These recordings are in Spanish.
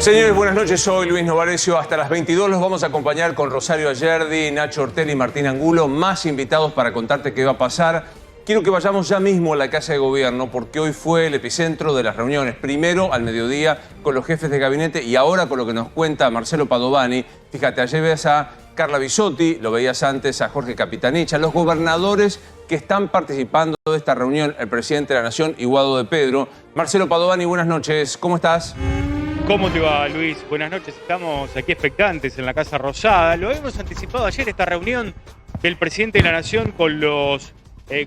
Señores, buenas noches. Soy Luis Novarecio. Hasta las 22 los vamos a acompañar con Rosario Ayerdi, Nacho Ortelli y Martín Angulo. Más invitados para contarte qué va a pasar. Quiero que vayamos ya mismo a la Casa de Gobierno porque hoy fue el epicentro de las reuniones. Primero al mediodía con los jefes de gabinete y ahora con lo que nos cuenta Marcelo Padovani. Fíjate, ayer ves a Carla Bisotti, lo veías antes a Jorge Capitanich, a los gobernadores que están participando de esta reunión, el presidente de la Nación y Guado de Pedro. Marcelo Padovani, buenas noches. ¿Cómo estás? ¿Cómo te va, Luis? Buenas noches. Estamos aquí expectantes en la Casa Rosada. Lo hemos anticipado ayer, esta reunión del presidente de la Nación con los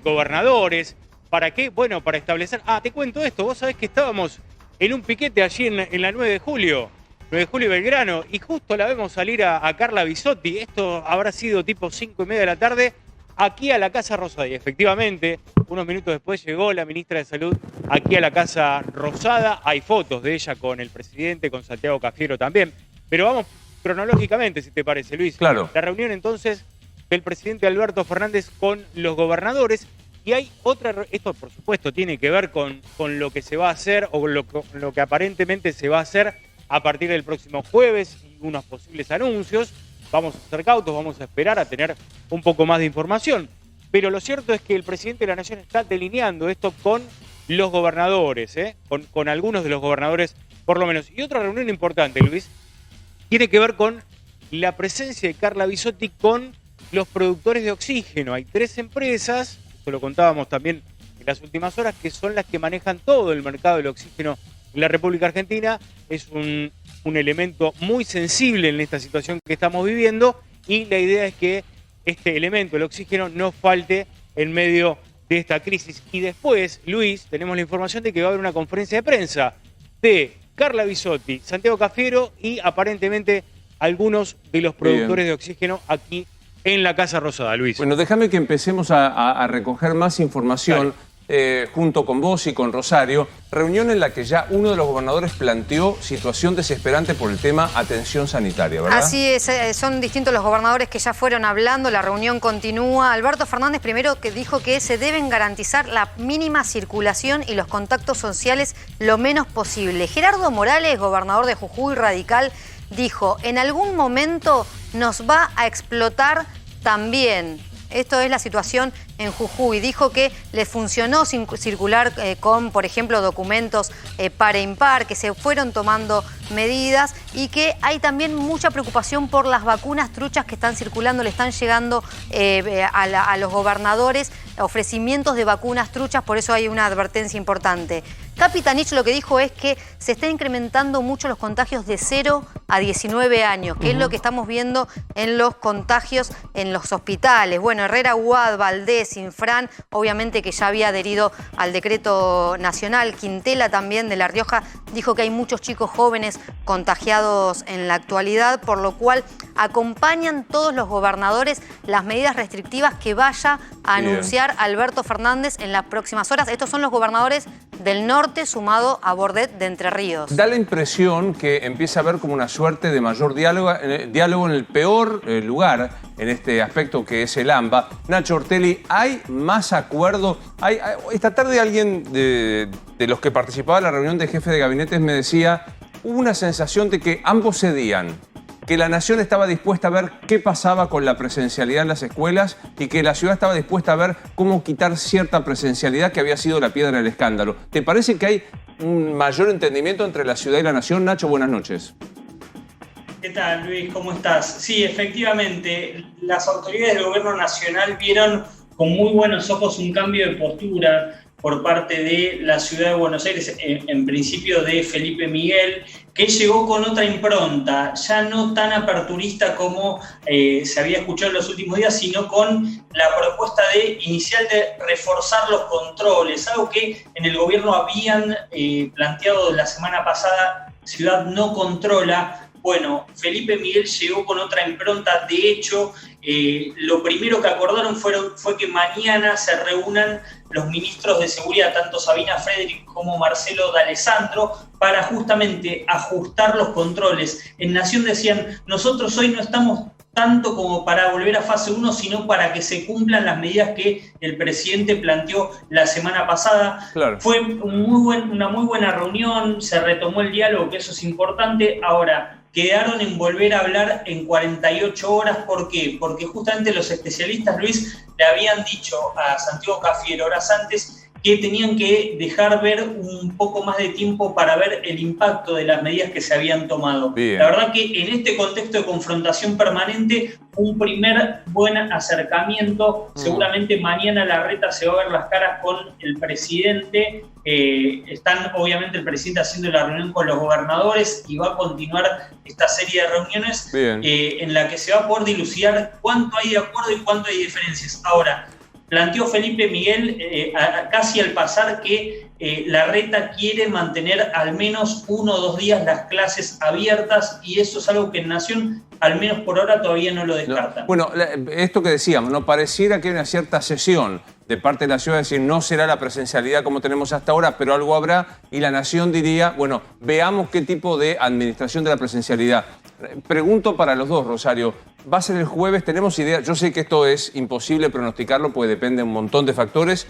gobernadores. ¿Para qué? Bueno, para establecer... te cuento esto. Vos sabés que estábamos en un piquete allí en la 9 de julio. 9 de julio y Belgrano. Y justo la vemos salir a Carla Bisotti. Esto habrá sido tipo 5:30 de la tarde. Aquí a la Casa Rosada. Y efectivamente, unos minutos después llegó la ministra de Salud aquí a la Casa Rosada. Hay fotos de ella con el presidente, con Santiago Cafiero también. Pero vamos cronológicamente, si te parece, Luis. Claro. La reunión entonces del presidente Alberto Fernández con los gobernadores. Y hay otra... Esto, por supuesto, tiene que ver con lo que se va a hacer o lo que aparentemente se va a hacer a partir del próximo jueves y unos posibles anuncios. Vamos a ser cautos, vamos a esperar a tener un poco más de información. Pero lo cierto es que el presidente de la Nación está delineando esto con los gobernadores, con algunos de los gobernadores por lo menos. Y otra reunión importante, Luis, tiene que ver con la presencia de Carla Bisotti con los productores de oxígeno. Hay 3 empresas, esto lo contábamos también en las últimas horas, que son las que manejan todo el mercado del oxígeno en la República Argentina. Es un elemento muy sensible en esta situación que estamos viviendo y la idea es que este elemento, el oxígeno, no falte en medio de esta crisis. Y después, Luis, tenemos la información de que va a haber una conferencia de prensa de Carla Bisotti, Santiago Cafiero y aparentemente algunos de los productores de oxígeno aquí en la Casa Rosada, Luis. Bueno, déjame que empecemos a recoger más información. Junto con vos y con Rosario, reunión en la que ya uno de los gobernadores planteó situación desesperante por el tema atención sanitaria, ¿verdad? Así es, son distintos los gobernadores que ya fueron hablando, la reunión continúa. Alberto Fernández primero que dijo que se deben garantizar la mínima circulación y los contactos sociales lo menos posible. Gerardo Morales, gobernador de Jujuy, radical, dijo, en algún momento nos va a explotar también. Esto es la situación en Jujuy. Dijo que le funcionó circular con, por ejemplo, documentos par e impar, que se fueron tomando medidas y que hay también mucha preocupación por las vacunas truchas que están circulando, le están llegando a los gobernadores ofrecimientos de vacunas truchas, por eso hay una advertencia importante. Capitanich lo que dijo es que se está incrementando mucho los contagios de 0 a 19 años, que es lo que estamos viendo en los contagios en los hospitales. Bueno, Herrera, Huad, Valdés, Infran, obviamente que ya había adherido al decreto nacional. Quintela también de La Rioja dijo que hay muchos chicos jóvenes contagiados en la actualidad, por lo cual acompañan todos los gobernadores las medidas restrictivas que vaya a anunciar Alberto Fernández en las próximas horas. Estos son los gobernadores del norte sumado a Bordet de Entre Ríos. Da la impresión que empieza a haber como una suerte de mayor diálogo en el peor lugar en este aspecto que es el AMBA. Nacho Ortelli, ¿hay más acuerdo? Esta tarde alguien de los que participaba en la reunión de jefes de gabinetes me decía, hubo una sensación de que ambos cedían, que la Nación estaba dispuesta a ver qué pasaba con la presencialidad en las escuelas y que la ciudad estaba dispuesta a ver cómo quitar cierta presencialidad que había sido la piedra del escándalo. ¿Te parece que hay un mayor entendimiento entre la ciudad y la Nación? Nacho, buenas noches. ¿Qué tal, Luis? ¿Cómo estás? Sí, efectivamente, las autoridades del gobierno nacional vieron con muy buenos ojos un cambio de postura por parte de la ciudad de Buenos Aires, en principio de Felipe Miguel, que llegó con otra impronta, ya no tan aperturista como se había escuchado en los últimos días, sino con la propuesta inicial de reforzar los controles, algo que en el gobierno habían planteado la semana pasada, Ciudad no controla. Bueno, Felipe Miguel llegó con otra impronta. De hecho, lo primero que acordaron fue que mañana se reúnan los ministros de seguridad, tanto Sabina Frederick como Marcelo D'Alessandro, para justamente ajustar los controles. En Nación decían, nosotros hoy no estamos tanto como para volver a fase 1, sino para que se cumplan las medidas que el presidente planteó la semana pasada. Claro. Fue una muy buena reunión, se retomó el diálogo, que eso es importante. Ahora, quedaron en volver a hablar en 48 horas. ¿Por qué? Porque justamente los especialistas, Luis, le habían dicho a Santiago Cafiero horas antes que tenían que dejar ver un poco más de tiempo para ver el impacto de las medidas que se habían tomado. Bien. La verdad que en este contexto de confrontación permanente, un primer buen acercamiento. Seguramente mañana Larreta se va a ver las caras con el presidente. Están obviamente el presidente haciendo la reunión con los gobernadores y va a continuar esta serie de reuniones en la que se va a poder dilucidar cuánto hay de acuerdo y cuánto hay de diferencias. Ahora, planteó Felipe Miguel casi al pasar que Larreta quiere mantener al menos 1 o 2 días las clases abiertas, y eso es algo que en Nación, al menos por ahora, todavía no lo descarta. No. Bueno, esto que decíamos, ¿no? Pareciera que hay una cierta cesión de parte de la ciudad, es decir, no será la presencialidad como tenemos hasta ahora, pero algo habrá, y la Nación diría, bueno, veamos qué tipo de administración de la presencialidad. Pregunto para los dos, Rosario, ¿va a ser el jueves? ¿Tenemos idea? Yo sé que esto es imposible pronosticarlo, porque depende de un montón de factores,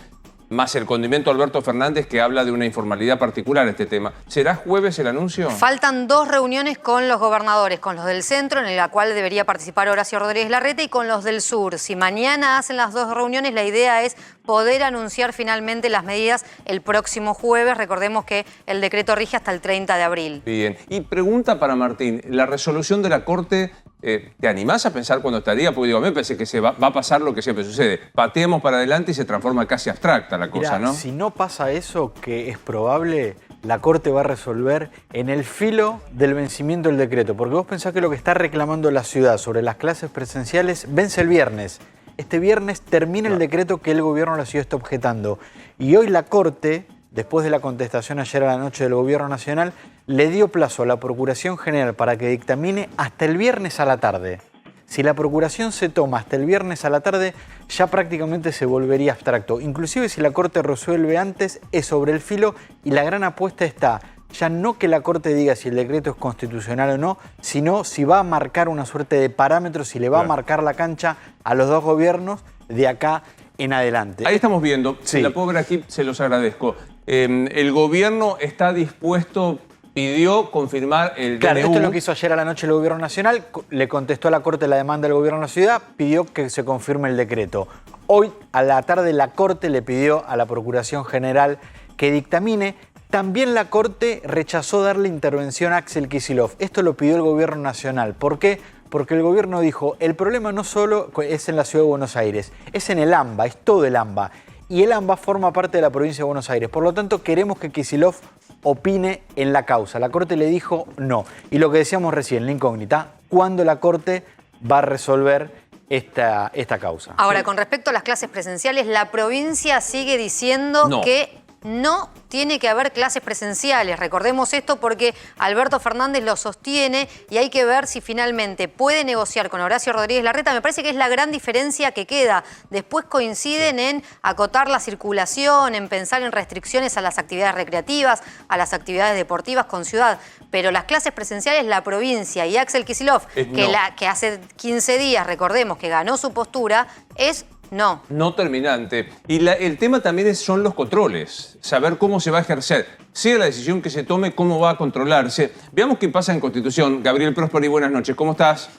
más el condimento Alberto Fernández, que habla de una informalidad particular en este tema. ¿Será jueves el anuncio? Faltan 2 reuniones con los gobernadores, con los del centro, en la cual debería participar Horacio Rodríguez Larreta, y con los del sur. Si mañana hacen las 2 reuniones, la idea es poder anunciar finalmente las medidas el próximo jueves. Recordemos que el decreto rige hasta el 30 de abril. Bien. Y pregunta para Martín, la resolución de la Corte, ¿te animás a pensar cuándo estaría? Porque digo, a mí me parece que va a pasar lo que siempre sucede. Pateemos para adelante y se transforma casi abstracta la cosa, ¿no? Si no pasa eso, que es probable, la Corte va a resolver en el filo del vencimiento del decreto. Porque vos pensás que lo que está reclamando la ciudad sobre las clases presenciales vence el viernes. Este viernes termina el decreto que el gobierno de la ciudad está objetando. Y hoy la Corte, después de la contestación ayer a la noche del Gobierno Nacional, le dio plazo a la Procuración General para que dictamine hasta el viernes a la tarde. Si la Procuración se toma hasta el viernes a la tarde, ya prácticamente se volvería abstracto. Inclusive si la Corte resuelve antes, es sobre el filo, y la gran apuesta está ya no que la Corte diga si el decreto es constitucional o no, sino si va a marcar una suerte de parámetros, si le va a marcar la cancha a los 2 gobiernos de acá en adelante. Ahí estamos viendo, Sí. si la puedo ver aquí, se los agradezco. El gobierno está dispuesto, pidió confirmar el Claro, DNU. esto es lo que hizo ayer a la noche el Gobierno Nacional, le contestó a la Corte la demanda del Gobierno de la Ciudad, pidió que se confirme el decreto. Hoy a la tarde la Corte le pidió a la Procuración General que dictamine. También la Corte rechazó darle intervención a Axel Kicillof. Esto lo pidió el Gobierno Nacional. ¿Por qué? Porque el gobierno dijo, el problema no solo es en la Ciudad de Buenos Aires, es en el AMBA, es todo el AMBA. Y el AMBA forma parte de la provincia de Buenos Aires. Por lo tanto, queremos que Kicillof opine en la causa. La Corte le dijo no. Y lo que decíamos recién, la incógnita, ¿cuándo la Corte va a resolver esta causa? Ahora, con respecto a las clases presenciales, la provincia sigue diciendo que no tiene que haber clases presenciales. Recordemos esto porque Alberto Fernández lo sostiene y hay que ver si finalmente puede negociar con Horacio Rodríguez Larreta. Me parece que es la gran diferencia que queda. Después coinciden en acotar la circulación, en pensar en restricciones a las actividades recreativas, a las actividades deportivas con ciudad. Pero las clases presenciales, la provincia y Axel Kicillof, que hace 15 días, recordemos, que ganó su postura, es no. No terminante. Y el tema también son los controles, saber cómo se va a ejercer. Sea la decisión que se tome, cómo va a controlarse. Veamos qué pasa en Constitución. Gabriel Prósperi, buenas noches. ¿Cómo estás?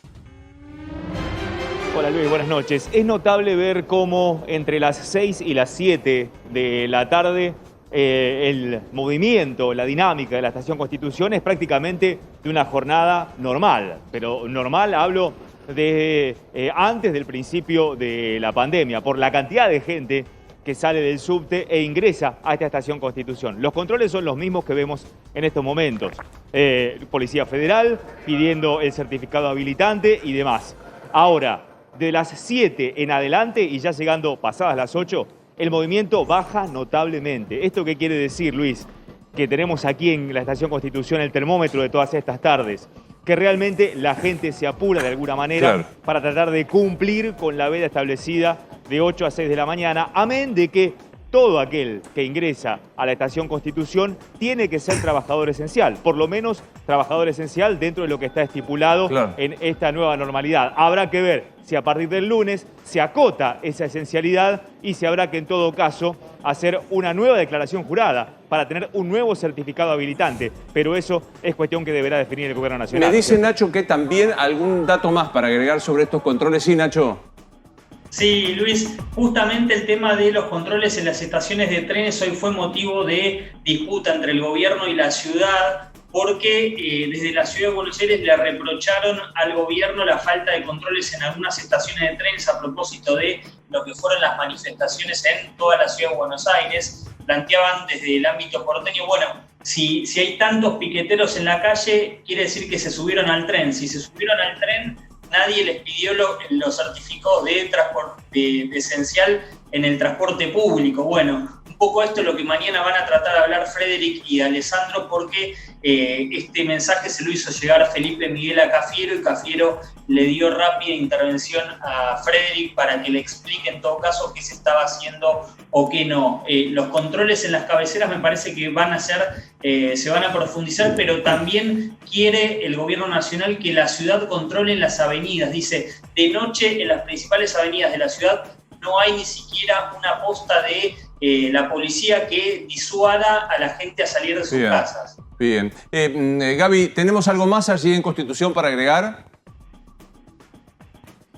Hola Luis, buenas noches. Es notable ver cómo entre las 6 y las 7 de la tarde el movimiento, la dinámica de la Estación Constitución es prácticamente de una jornada normal. Pero normal hablo de antes del principio de la pandemia, por la cantidad de gente que sale del subte e ingresa a esta Estación Constitución. Los controles son los mismos que vemos en estos momentos. Policía Federal pidiendo el certificado habilitante y demás. Ahora, de las 7 en adelante y ya llegando pasadas las 8, el movimiento baja notablemente. ¿Esto qué quiere decir, Luis? Que tenemos aquí en la Estación Constitución el termómetro de todas estas tardes. Que realmente la gente se apura de alguna manera para tratar de cumplir con la veda establecida de 8 a 6 de la mañana, amén de que todo aquel que ingresa a la Estación Constitución tiene que ser trabajador esencial, por lo menos trabajador esencial dentro de lo que está estipulado en esta nueva normalidad. Habrá que ver si a partir del lunes se acota esa esencialidad y si habrá que en todo caso hacer una nueva declaración jurada para tener un nuevo certificado habilitante, pero eso es cuestión que deberá definir el Gobierno Nacional. Me dice Nacho que también algún dato más para agregar sobre estos controles. Sí, Nacho. Sí, Luis, justamente el tema de los controles en las estaciones de trenes hoy fue motivo de disputa entre el gobierno y la ciudad, porque desde la ciudad de Buenos Aires le reprocharon al gobierno la falta de controles en algunas estaciones de trenes a propósito de lo que fueron las manifestaciones en toda la ciudad de Buenos Aires. Planteaban desde el ámbito porteño, bueno, si hay tantos piqueteros en la calle, quiere decir que se subieron al tren. Si se subieron al tren, nadie les pidió los certificados de transporte de esencial en el transporte público. Bueno, un poco esto es lo que mañana van a tratar de hablar Frederick y Alessandro, porque este mensaje se lo hizo llegar Felipe Miguel a Cafiero, y Cafiero le dio rápida intervención a Frederick para que le explique en todo caso qué se estaba haciendo o qué no. Los controles en las cabeceras me parece que van a ser, se van a profundizar, pero también quiere el gobierno nacional que la ciudad controle las avenidas. Dice, de noche en las principales avenidas de la ciudad no hay ni siquiera una posta de la policía que disuada a la gente a salir de sus casas. Bien. Gaby, ¿tenemos algo más allí en Constitución para agregar?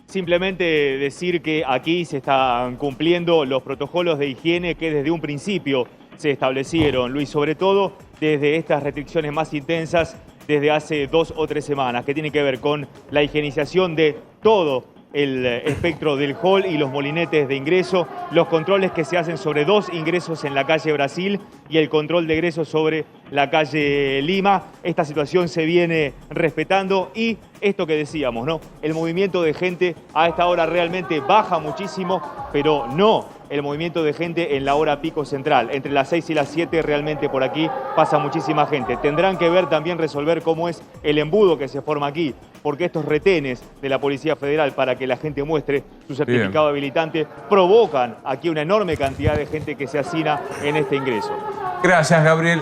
Simplemente decir que aquí se están cumpliendo los protocolos de higiene que desde un principio se establecieron, Luis, sobre todo desde estas restricciones más intensas desde hace 2 o 3 semanas, que tiene que ver con la higienización de todo el espectro del hall y los molinetes de ingreso, los controles que se hacen sobre 2 ingresos en la calle Brasil y el control de egreso sobre la calle Lima. Esta situación se viene respetando y esto que decíamos, ¿no? El movimiento de gente a esta hora realmente baja muchísimo, pero no el movimiento de gente en la hora pico central. Entre las 6 y las 7 realmente por aquí pasa muchísima gente. Tendrán que ver también resolver cómo es el embudo que se forma aquí, porque estos retenes de la Policía Federal para que la gente muestre su certificado habilitante provocan aquí una enorme cantidad de gente que se hacina en este ingreso. Gracias, Gabriel.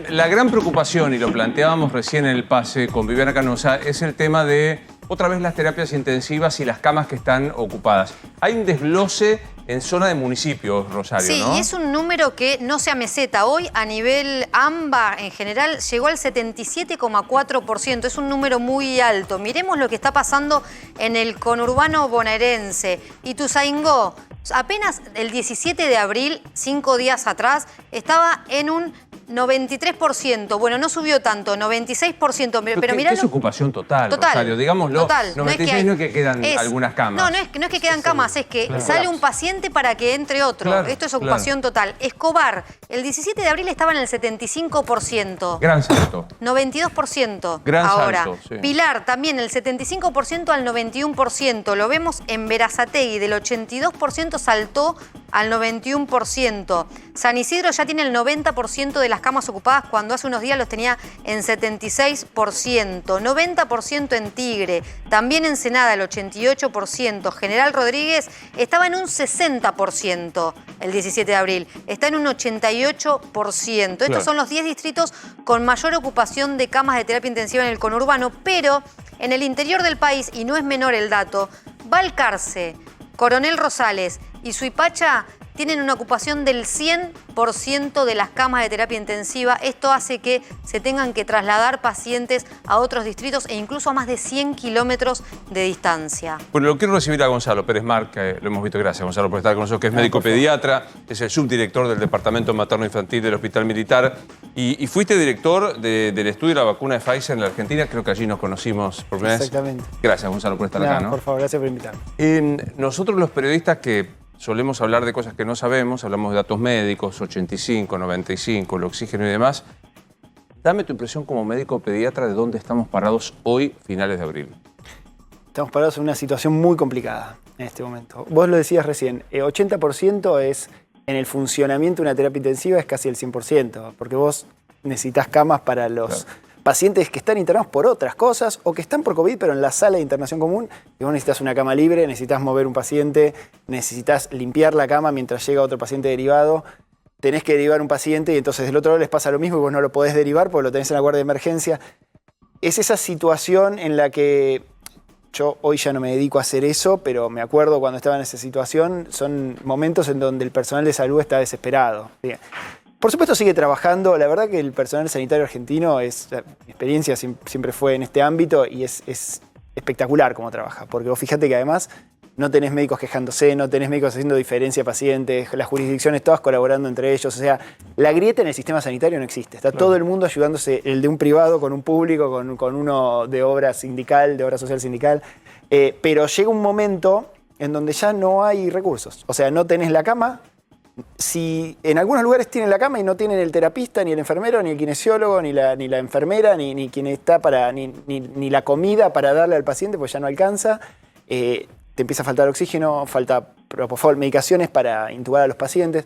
La gran preocupación, y lo planteábamos recién en el pase con Viviana Canosa, es el tema de, otra vez, las terapias intensivas y las camas que están ocupadas. Hay un desglose en zona de municipios, Rosario, sí, ¿no? y es un número que no se ameseta. Hoy, a nivel AMBA en general, llegó al 77,4%. Es un número muy alto. Miremos lo que está pasando en el conurbano bonaerense. Ituzaingó, apenas el 17 de abril, 5 días atrás, estaba en un 93%. Bueno, no subió tanto, 96%. Pero mirá, es ocupación total, Rosario, digámoslo. Total. 96 no es que quedan algunas camas. No es que quedan camas, es que sale un paciente para que entre otro. Claro, esto es ocupación total. Escobar, el 17 de abril estaba en el 75%. Gran salto. 92% Gran ahora. salto, sí. Pilar, también el 75% al 91%. Lo vemos en Berazategui, del 82% saltó al 91%. San Isidro ya tiene el 90% de las camas ocupadas, cuando hace unos días los tenía en 76%. 90% en Tigre, también Ensenada el 88%. General Rodríguez estaba en un 60% el 17 de abril, está en un 88%. Estos son los 10 distritos con mayor ocupación de camas de terapia intensiva en el conurbano, pero en el interior del país, y no es menor el dato, Balcarce, Coronel Rosales y Suipacha tienen una ocupación del 100% de las camas de terapia intensiva. Esto hace que se tengan que trasladar pacientes a otros distritos e incluso a más de 100 kilómetros de distancia. Bueno, lo quiero recibir a Gonzalo Pérez Mar, que lo hemos visto. Gracias, Gonzalo, por estar con nosotros, que es médico pediatra, es el subdirector del Departamento Materno-Infantil del Hospital Militar y fuiste director del estudio de la vacuna de Pfizer en la Argentina. Creo que allí nos conocimos por primera vez. Exactamente. Gracias, Gonzalo, por estar acá, ¿no? Por favor, gracias por invitarme. Nosotros los periodistas que solemos hablar de cosas que no sabemos, hablamos de datos médicos, 85, 95, el oxígeno y demás. Dame tu impresión como médico pediatra de dónde estamos parados hoy, finales de abril. Estamos parados en una situación muy complicada en este momento. Vos lo decías recién, 80% es en el funcionamiento de una terapia intensiva, es casi el 100%, porque vos necesitas camas para los pacientes que están internados por otras cosas o que están por COVID, pero en la sala de internación común, y vos necesitas una cama libre, necesitas mover un paciente, necesitas limpiar la cama mientras llega otro paciente derivado. tenés que derivar un paciente y entonces del otro lado les pasa lo mismo y vos no lo podés derivar porque lo tenés en la guardia de emergencia. Es esa situación en la que yo hoy ya no me dedico a hacer eso, pero me acuerdo cuando estaba en esa situación, son momentos en donde el personal de salud está desesperado. Bien. Por supuesto sigue trabajando, la verdad que el personal sanitario argentino, mi experiencia siempre fue en este ámbito y es espectacular cómo trabaja, porque vos fíjate que además no tenés médicos quejándose, no tenés médicos haciendo diferencia de pacientes, las jurisdicciones todas colaborando entre ellos, o sea, la grieta en el sistema sanitario no existe, está todo el mundo ayudándose, el de un privado con un público, con uno de obra sindical, de obra social sindical, pero llega un momento en donde ya no hay recursos, o sea, no tenés la cama. Si en algunos lugares tienen la cama y no tienen el terapista, ni el enfermero, ni el kinesiólogo, ni la enfermera, ni quien está ni la comida para darle al paciente, pues ya no alcanza. Te empieza a faltar oxígeno, falta propofol, medicaciones para intubar a los pacientes.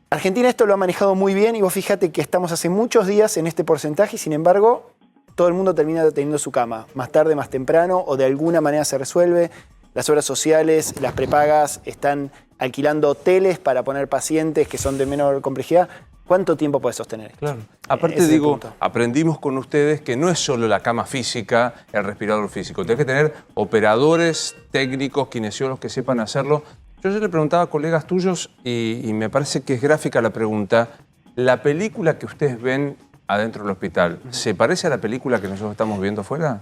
Argentina esto lo ha manejado muy bien y vos fíjate que estamos hace muchos días en este porcentaje y sin embargo todo el mundo termina teniendo su cama, más tarde, más temprano, o de alguna manera se resuelve. Las obras sociales, las prepagas están alquilando hoteles para poner pacientes que son de menor complejidad. ¿Cuánto tiempo puede sostener esto? Claro. Aparte digo, aprendimos con ustedes que no es solo la cama física, el respirador físico. Tenés que tener operadores, técnicos, kinesiólogos que sepan hacerlo. Yo le preguntaba a colegas tuyos y me parece que es gráfica la pregunta. ¿La película que ustedes ven adentro del hospital se parece a la película que nosotros estamos viendo afuera?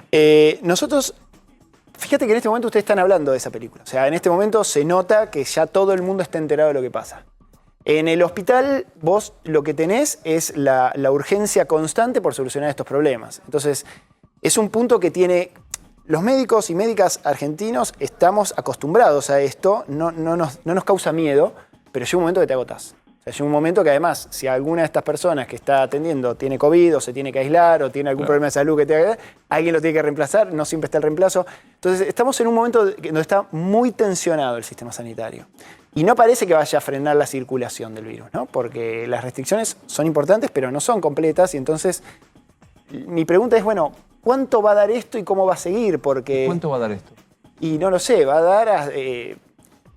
Nosotros... Fíjate que en este momento ustedes están hablando de esa película. O sea, en este momento se nota que ya todo el mundo está enterado de lo que pasa. En el hospital vos lo que tenés es la urgencia constante por solucionar estos problemas. Entonces, es un punto que tiene... Los médicos y médicas argentinos estamos acostumbrados a esto, no nos causa miedo, pero llega un momento que te agotás. O sea, llega un momento que además, si alguna de estas personas que está atendiendo tiene COVID o se tiene que aislar o tiene algún problema de salud que tenga que alguien lo tiene que reemplazar, no siempre está el reemplazo. Entonces, estamos en un momento donde está muy tensionado el sistema sanitario. Y no parece que vaya a frenar la circulación del virus, ¿no? Porque las restricciones son importantes, pero no son completas. Y entonces, mi pregunta es, bueno, ¿cuánto va a dar esto y cómo va a seguir? Porque, ¿cuánto va a dar esto? Y no lo sé, va a dar...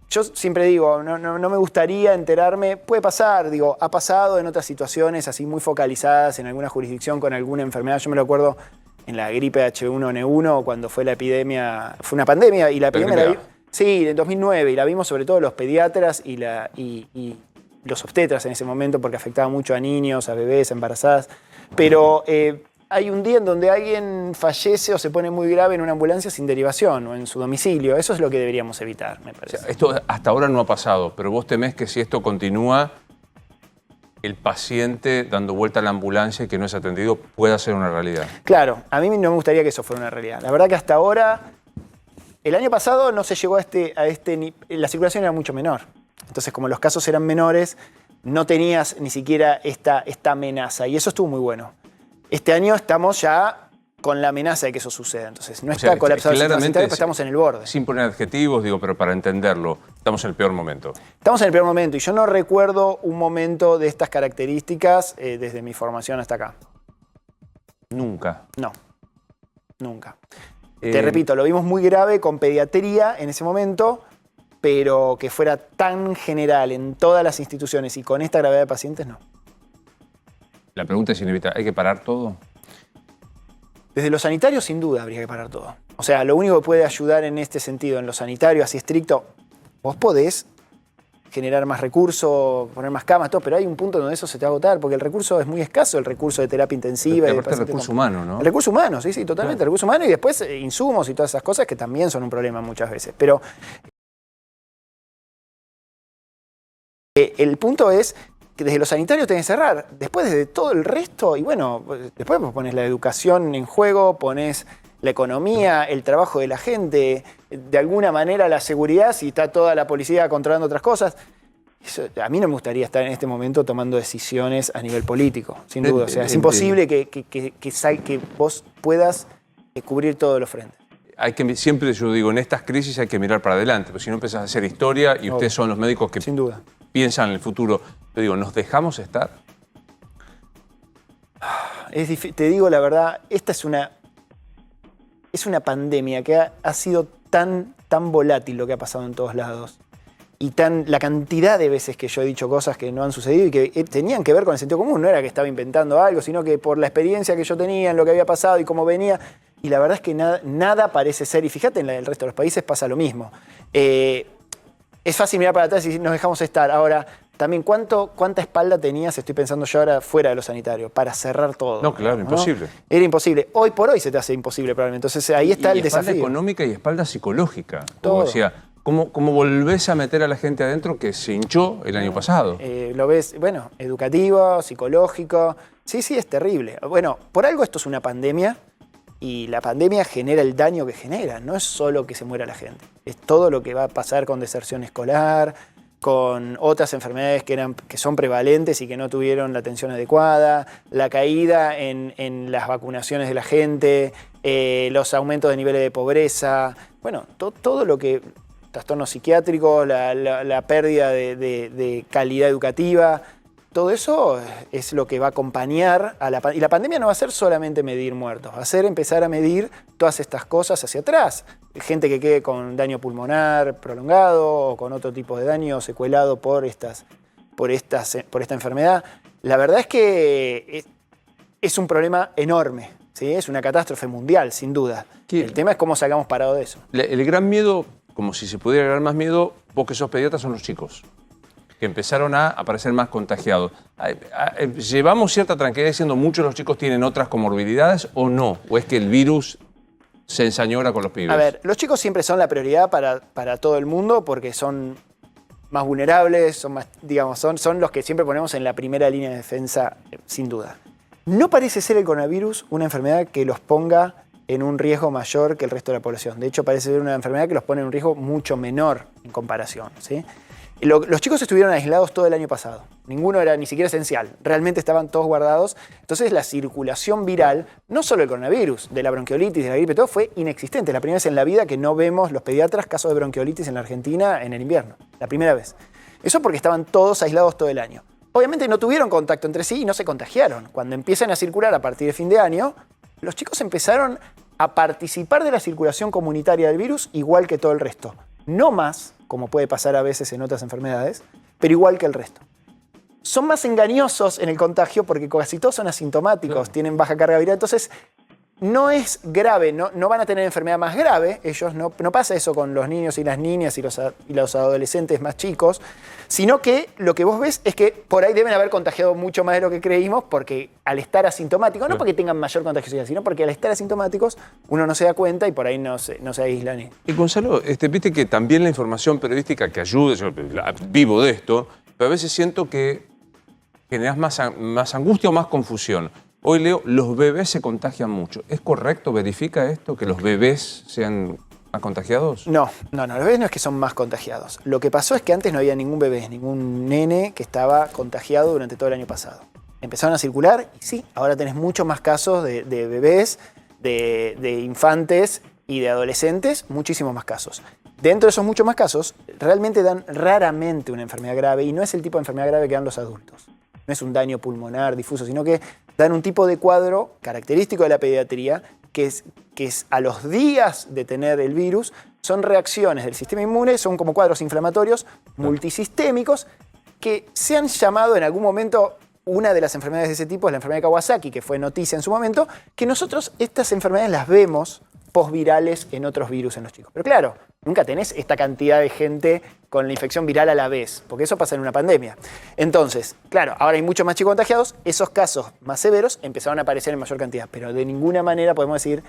yo siempre digo, no me gustaría enterarme, puede pasar, digo, ha pasado en otras situaciones así muy focalizadas en alguna jurisdicción con alguna enfermedad. Yo me lo acuerdo en la gripe H1N1 cuando fue la epidemia, fue una pandemia y la epidemia la vi, sí, en 2009 y la vimos sobre todo los pediatras y los obstetras en ese momento porque afectaba mucho a niños, a bebés, a embarazadas. Pero hay un día en donde alguien fallece o se pone muy grave en una ambulancia sin derivación o en su domicilio. Eso es lo que deberíamos evitar, me parece. O sea, esto hasta ahora no ha pasado, pero vos temés que si esto continúa, el paciente dando vuelta a la ambulancia y que no es atendido pueda ser una realidad. Claro, a mí no me gustaría que eso fuera una realidad. La verdad que hasta ahora, el año pasado no se llegó a la circulación era mucho menor. Entonces, como los casos eran menores, no tenías ni siquiera esta amenaza y eso estuvo muy bueno. Este año estamos ya con la amenaza de que eso suceda. Entonces, no está colapsado el sistema sanitario, pero estamos en el borde. Sin poner adjetivos, digo, pero para entenderlo, estamos en el peor momento. Estamos en el peor momento y yo no recuerdo un momento de estas características desde mi formación hasta acá. ¿Nunca? No, nunca. Te repito, lo vimos muy grave con pediatría en ese momento, pero que fuera tan general en todas las instituciones y con esta gravedad de pacientes, no. La pregunta es inevitable, ¿hay que parar todo? Desde lo sanitario, sin duda, habría que parar todo. O sea, lo único que puede ayudar en este sentido, en lo sanitario, así estricto, vos podés generar más recursos, poner más camas, todo, pero hay un punto donde eso se te va a agotar, porque el recurso es muy escaso, el recurso de terapia intensiva. Pero aparte el recurso humano, ¿no? El recurso humano, sí, totalmente. Claro. El recurso humano y después insumos y todas esas cosas que también son un problema muchas veces. Pero el punto es que desde lo sanitario tenés que cerrar, después desde todo el resto, y bueno, después pones la educación en juego, pones la economía, el trabajo de la gente, de alguna manera la seguridad, si está toda la policía controlando otras cosas. Eso, a mí no me gustaría estar en este momento tomando decisiones a nivel político, sin duda. O sea, es imposible que vos puedas cubrir todos los frentes. Siempre yo digo, en estas crisis hay que mirar para adelante, porque si no empezás a hacer historia y ustedes son los médicos que sin duda piensan en el futuro. Te digo, ¿nos dejamos estar? Te digo la verdad, esta es una pandemia que ha sido tan volátil lo que ha pasado en todos lados. la cantidad de veces que yo he dicho cosas que no han sucedido y que tenían que ver con el sentido común. No era que estaba inventando algo, sino que por la experiencia que yo tenía en lo que había pasado y cómo venía. Y la verdad es que nada parece ser, y fíjate, en el resto de los países pasa lo mismo. Es fácil mirar para atrás y nos dejamos estar. Ahora, también, ¿cuánta espalda tenías, estoy pensando yo ahora, fuera de lo sanitario, para cerrar todo? No, claro, imposible. Era imposible. Hoy por hoy se te hace imposible probablemente. Entonces ahí está el desafío. Espalda económica y espalda psicológica. Todo. Como decía, ¿cómo volvés a meter a la gente adentro que se hinchó el año pasado? Lo ves, bueno, educativo, psicológico. Sí, es terrible. Bueno, por algo esto es una pandemia. Y la pandemia genera el daño que genera, no es solo que se muera la gente, es todo lo que va a pasar con deserción escolar, con otras enfermedades que son prevalentes y que no tuvieron la atención adecuada, la caída en las vacunaciones de la gente, los aumentos de niveles de pobreza, bueno, todo lo que, trastornos psiquiátricos, la pérdida de calidad educativa. Todo eso es lo que va a acompañar a la pandemia. Y la pandemia no va a ser solamente medir muertos, va a ser empezar a medir todas estas cosas hacia atrás. Gente que quede con daño pulmonar prolongado o con otro tipo de daño secuelado por esta enfermedad. La verdad es que es un problema enorme, ¿sí? Es una catástrofe mundial, sin duda. ¿Qué? El tema es cómo sacamos parado de eso. El gran miedo, como si se pudiera agregar más miedo, vos que sos pediatra, son los chicos, que empezaron a aparecer más contagiados. ¿Llevamos cierta tranquilidad diciendo muchos de los chicos tienen otras comorbilidades o no? ¿O es que el virus se ensañora con los pibes? A ver, los chicos siempre son la prioridad para todo el mundo porque son más vulnerables, son los que siempre ponemos en la primera línea de defensa, sin duda. No parece ser el coronavirus una enfermedad que los ponga en un riesgo mayor que el resto de la población. De hecho, parece ser una enfermedad que los pone en un riesgo mucho menor en comparación, ¿sí? Los chicos estuvieron aislados todo el año pasado. Ninguno era ni siquiera esencial. Realmente estaban todos guardados. Entonces la circulación viral, no solo el coronavirus, de la bronquiolitis, de la gripe, todo fue inexistente. La primera vez en la vida que no vemos los pediatras casos de bronquiolitis en la Argentina en el invierno. La primera vez. Eso porque estaban todos aislados todo el año. Obviamente no tuvieron contacto entre sí y no se contagiaron. Cuando empiezan a circular a partir de fin de año, los chicos empezaron a participar de la circulación comunitaria del virus igual que todo el resto. No más, como puede pasar a veces en otras enfermedades, pero igual que el resto. Son más engañosos en el contagio porque casi todos son asintomáticos, tienen baja carga viral, entonces no es grave, no van a tener enfermedad más grave, ellos no pasa eso con los niños y las niñas y los adolescentes más chicos, sino que lo que vos ves es que por ahí deben haber contagiado mucho más de lo que creímos porque al estar asintomáticos, no porque tengan mayor contagiosidad, sino porque al estar asintomáticos uno no se da cuenta y por ahí no se aíslan. Y Gonzalo, viste que también la información periodística que ayude, yo vivo de esto, pero a veces siento que generas más angustia o más confusión. Hoy leo, los bebés se contagian mucho. ¿Es correcto? ¿Verifica esto, que los bebés sean más contagiados? No, los bebés no es que son más contagiados. Lo que pasó es que antes no había ningún bebé, ningún nene que estaba contagiado durante todo el año pasado. Empezaron a circular y sí, ahora tenés muchos más casos de bebés, de infantes y de adolescentes, muchísimos más casos. Dentro de esos muchos más casos, realmente dan raramente una enfermedad grave y no es el tipo de enfermedad grave que dan los adultos. No es un daño pulmonar difuso, sino que dan un tipo de cuadro característico de la pediatría que es a los días de tener el virus, son reacciones del sistema inmune, son como cuadros inflamatorios multisistémicos que se han llamado en algún momento, una de las enfermedades de ese tipo es la enfermedad de Kawasaki, que fue noticia en su momento, que nosotros estas enfermedades las vemos postvirales en otros virus en los chicos. Pero claro, nunca tenés esta cantidad de gente con la infección viral a la vez, porque eso pasa en una pandemia. Entonces, claro, ahora hay muchos más chicos contagiados, esos casos más severos empezaron a aparecer en mayor cantidad, pero de ninguna manera podemos decir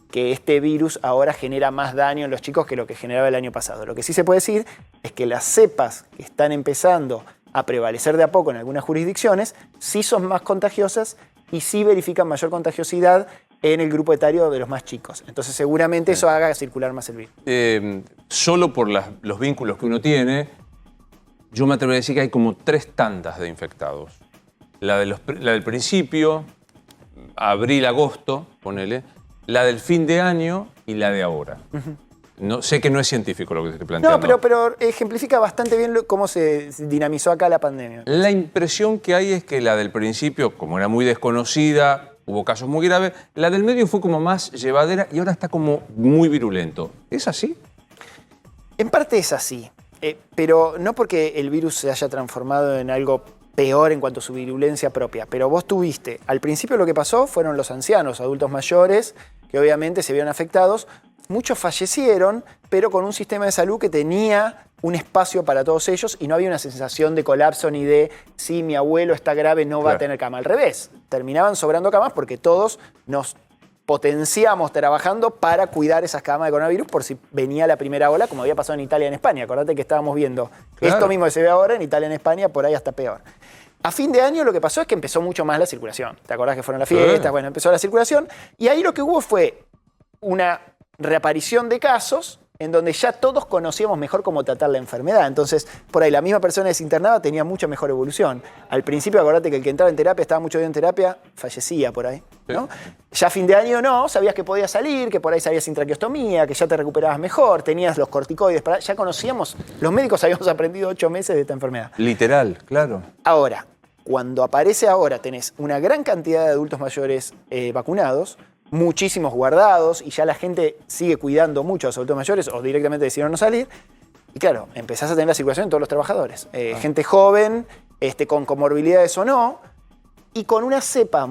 que este virus ahora genera más daño en los chicos que lo que generaba el año pasado. Lo que sí se puede decir es que las cepas que están empezando a prevalecer de a poco en algunas jurisdicciones sí son más contagiosas y sí verifican mayor contagiosidad en el grupo etario de los más chicos. Entonces seguramente eso haga circular más el virus. Solo por los vínculos que uno tiene, yo me atrevo a decir que hay como 3 tandas de infectados. La del principio, abril, agosto, ponele, la del fin de año y la de ahora. No, sé que no es científico lo que te estoy planteando. No, pero ejemplifica bastante bien cómo se dinamizó acá la pandemia. La impresión que hay es que la del principio, como era muy desconocida, hubo casos muy graves, la del medio fue como más llevadera y ahora está como muy virulento. ¿Es así? En parte es así. pero no porque el virus se haya transformado en algo peor en cuanto a su virulencia propia, pero vos tuviste, al principio lo que pasó fueron los ancianos, adultos mayores, que obviamente se vieron afectados, muchos fallecieron, pero con un sistema de salud que tenía un espacio para todos ellos y no había una sensación de colapso ni de si mi abuelo está grave no va a tener cama. Al revés, terminaban sobrando camas porque todos nos potenciamos trabajando para cuidar esas camas de coronavirus por si venía la primera ola, como había pasado en Italia y en España. Acordate que estábamos viendo esto mismo que se ve ahora en Italia y en España, por ahí hasta peor. A fin de año lo que pasó es que empezó mucho más la circulación. ¿Te acordás que fueron las fiestas? Bueno, empezó la circulación y ahí lo que hubo fue una reaparición de casos en donde ya todos conocíamos mejor cómo tratar la enfermedad. Entonces, por ahí la misma persona desinternada tenía mucha mejor evolución. Al principio, acordate que el que entraba en terapia, estaba mucho tiempo en terapia, fallecía por ahí, ¿no? Ya a fin de año no, sabías que podías salir, que por ahí salías sin traqueostomía, que ya te recuperabas mejor, tenías los corticoides, ya conocíamos, los médicos habíamos aprendido 8 meses de esta enfermedad. Literal, claro. Ahora, cuando aparece ahora, tenés una gran cantidad de adultos mayores vacunados, muchísimos guardados y ya la gente sigue cuidando mucho a los adultos mayores o directamente decidieron no salir. Y claro, empezás a tener la circulación en todos los trabajadores. Gente joven, con comorbilidades o no, y con unas cepas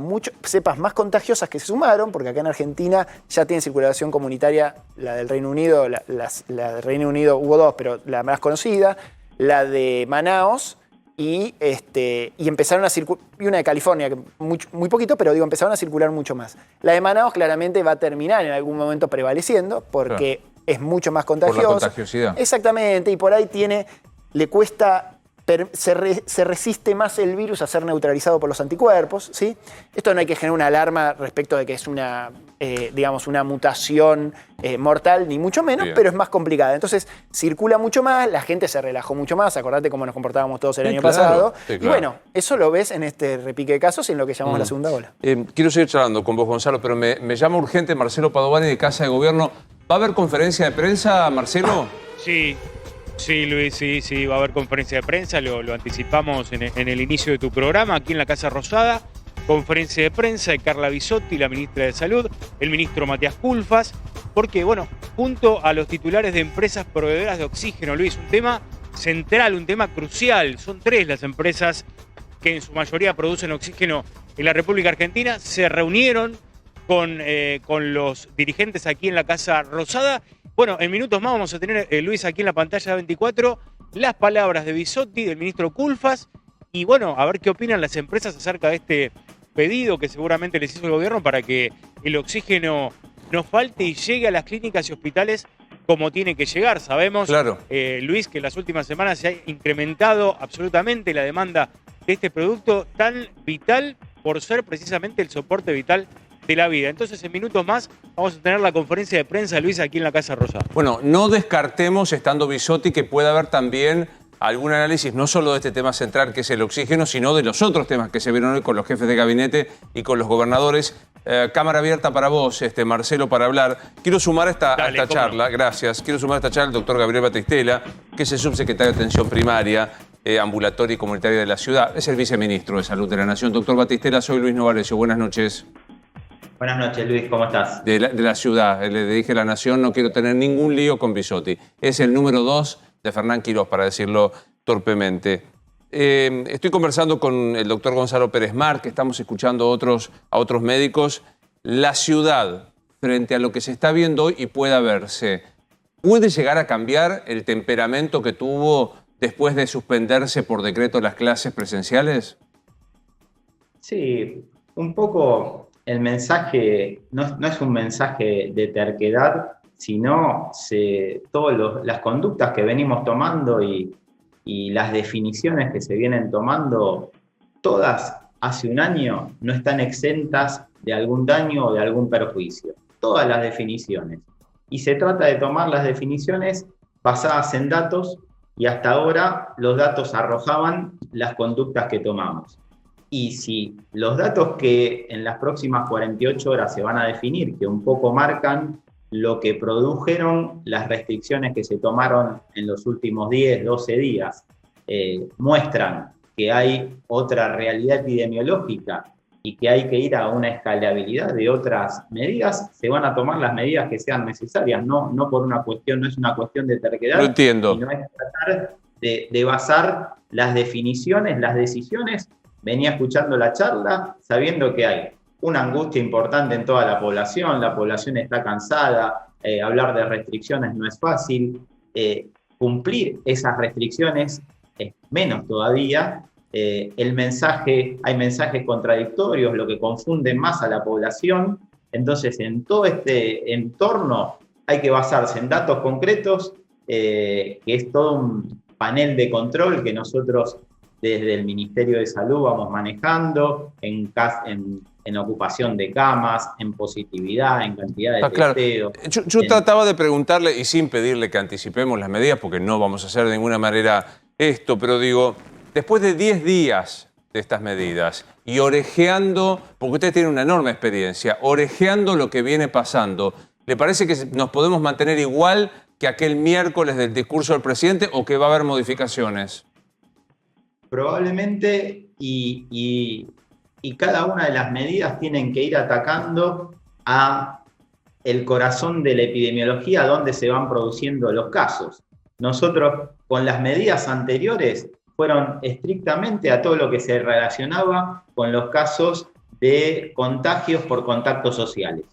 más contagiosas que se sumaron, porque acá en Argentina ya tiene circulación comunitaria la del Reino Unido, la del Reino Unido hubo 2, pero la más conocida, la de Manaos, y empezaron a circular, y una de California, que muy poquito, pero empezaron a circular mucho más. La de Manaos claramente va a terminar en algún momento prevaleciendo, porque es mucho más contagiosa. Por la contagiosidad. Exactamente, y por ahí le cuesta, se resiste más el virus a ser neutralizado por los anticuerpos, ¿sí? Esto no hay que generar una alarma respecto de que es una mutación mortal, ni mucho menos, pero es más complicada. Entonces, circula mucho más, la gente se relajó mucho más, acordate cómo nos comportábamos todos el año pasado. Y bueno, eso lo ves en este repique de casos y en lo que llamamos la segunda ola. Quiero seguir charlando con vos, Gonzalo, pero me llama urgente Marcelo Padovani de Casa de Gobierno. ¿Va a haber conferencia de prensa, Marcelo? Sí, Luis, sí, va a haber conferencia de prensa, lo anticipamos en el inicio de tu programa, aquí en la Casa Rosada. Conferencia de prensa de Carla Bisotti, la ministra de Salud, el ministro Matías Culfas, porque, bueno, junto a los titulares de empresas proveedoras de oxígeno, Luis, un tema central, un tema crucial. Son 3 las empresas que en su mayoría producen oxígeno en la República Argentina, se reunieron con los dirigentes aquí en la Casa Rosada. Bueno, en minutos más vamos a tener, Luis, aquí en la pantalla de 24, las palabras de Bisotti, del ministro Culfas, y bueno, a ver qué opinan las empresas acerca de este pedido que seguramente les hizo el gobierno para que el oxígeno no falte y llegue a las clínicas y hospitales como tiene que llegar. Sabemos, Luis, que en las últimas semanas se ha incrementado absolutamente la demanda de este producto tan vital por ser precisamente el soporte vital de la vida. Entonces, en minutos más vamos a tener la conferencia de prensa, Luis, aquí en la Casa Rosada. Bueno, no descartemos, estando Bisotti, que pueda haber también algún análisis no solo de este tema central que es el oxígeno, sino de los otros temas que se vieron hoy con los jefes de gabinete y con los gobernadores. Cámara abierta para vos, Marcelo, para hablar. Quiero sumar a esta charla, gracias. Quiero sumar a esta charla al doctor Gabriel Batistela, que es el subsecretario de Atención Primaria, Ambulatoria y Comunitaria de la Ciudad. Es el viceministro de Salud de la Nación. Doctor Batistela, soy Luis Novarecio. Buenas noches. Buenas noches, Luis, ¿cómo estás? De la ciudad, le dije a la Nación, no quiero tener ningún lío con Bisotti. Es el número 2 de Fernán Quirós, para decirlo torpemente. Estoy conversando con el doctor Gonzalo Pérez Mar, que estamos escuchando a otros médicos. La ciudad, frente a lo que se está viendo hoy y pueda verse, ¿puede llegar a cambiar el temperamento que tuvo después de suspenderse por decreto las clases presenciales? Sí, un poco el mensaje no es un mensaje de terquedad, sino todas las conductas que venimos tomando y las definiciones que se vienen tomando, todas hace un año no están exentas de algún daño o de algún perjuicio. Todas las definiciones. Y se trata de tomar las definiciones basadas en datos y hasta ahora los datos arrojaban las conductas que tomamos. Y si los datos que en las próximas 48 horas se van a definir, que un poco marcan lo que produjeron las restricciones que se tomaron en los últimos 10, 12 días, muestran que hay otra realidad epidemiológica y que hay que ir a una escalabilidad de otras medidas, se van a tomar las medidas que sean necesarias, no por una cuestión, no es una cuestión de terquedad, Lo entiendo. sino es tratar de basar las definiciones, las decisiones. Venía escuchando la charla sabiendo que hay una angustia importante en toda la población está cansada, hablar de restricciones no es fácil, cumplir esas restricciones es menos todavía. Hay mensajes contradictorios, lo que confunde más a la población. Entonces, en todo este entorno hay que basarse en datos concretos, que es todo un panel de control que nosotros desde el Ministerio de Salud vamos manejando, en ocupación de camas, en positividad, en cantidad de testeos. Claro. Yo trataba de preguntarle, y sin pedirle que anticipemos las medidas, porque no vamos a hacer de ninguna manera esto, pero digo, después de 10 días de estas medidas y orejeando, porque usted tiene una enorme experiencia, orejeando lo que viene pasando, ¿le parece que nos podemos mantener igual que aquel miércoles del discurso del presidente o que va a haber modificaciones? Probablemente, y cada una de las medidas tienen que ir atacando a el corazón de la epidemiología, donde se van produciendo los casos. Nosotros, con las medidas anteriores, fueron estrictamente a todo lo que se relacionaba con los casos de contagios por contactos sociales.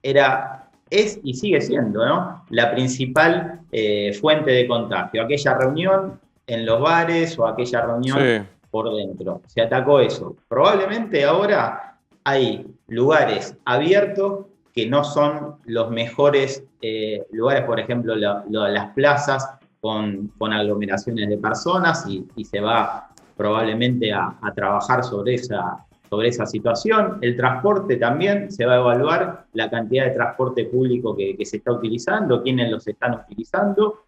Es y sigue siendo, ¿no?, la principal fuente de contagio. Aquella reunión en los bares o aquella reunión por dentro. Se atacó eso. Probablemente ahora hay lugares abiertos que no son los mejores lugares, por ejemplo, las plazas con aglomeraciones de personas y se va probablemente a trabajar sobre esa situación. El transporte también, se va a evaluar la cantidad de transporte público que se está utilizando, quiénes los están utilizando.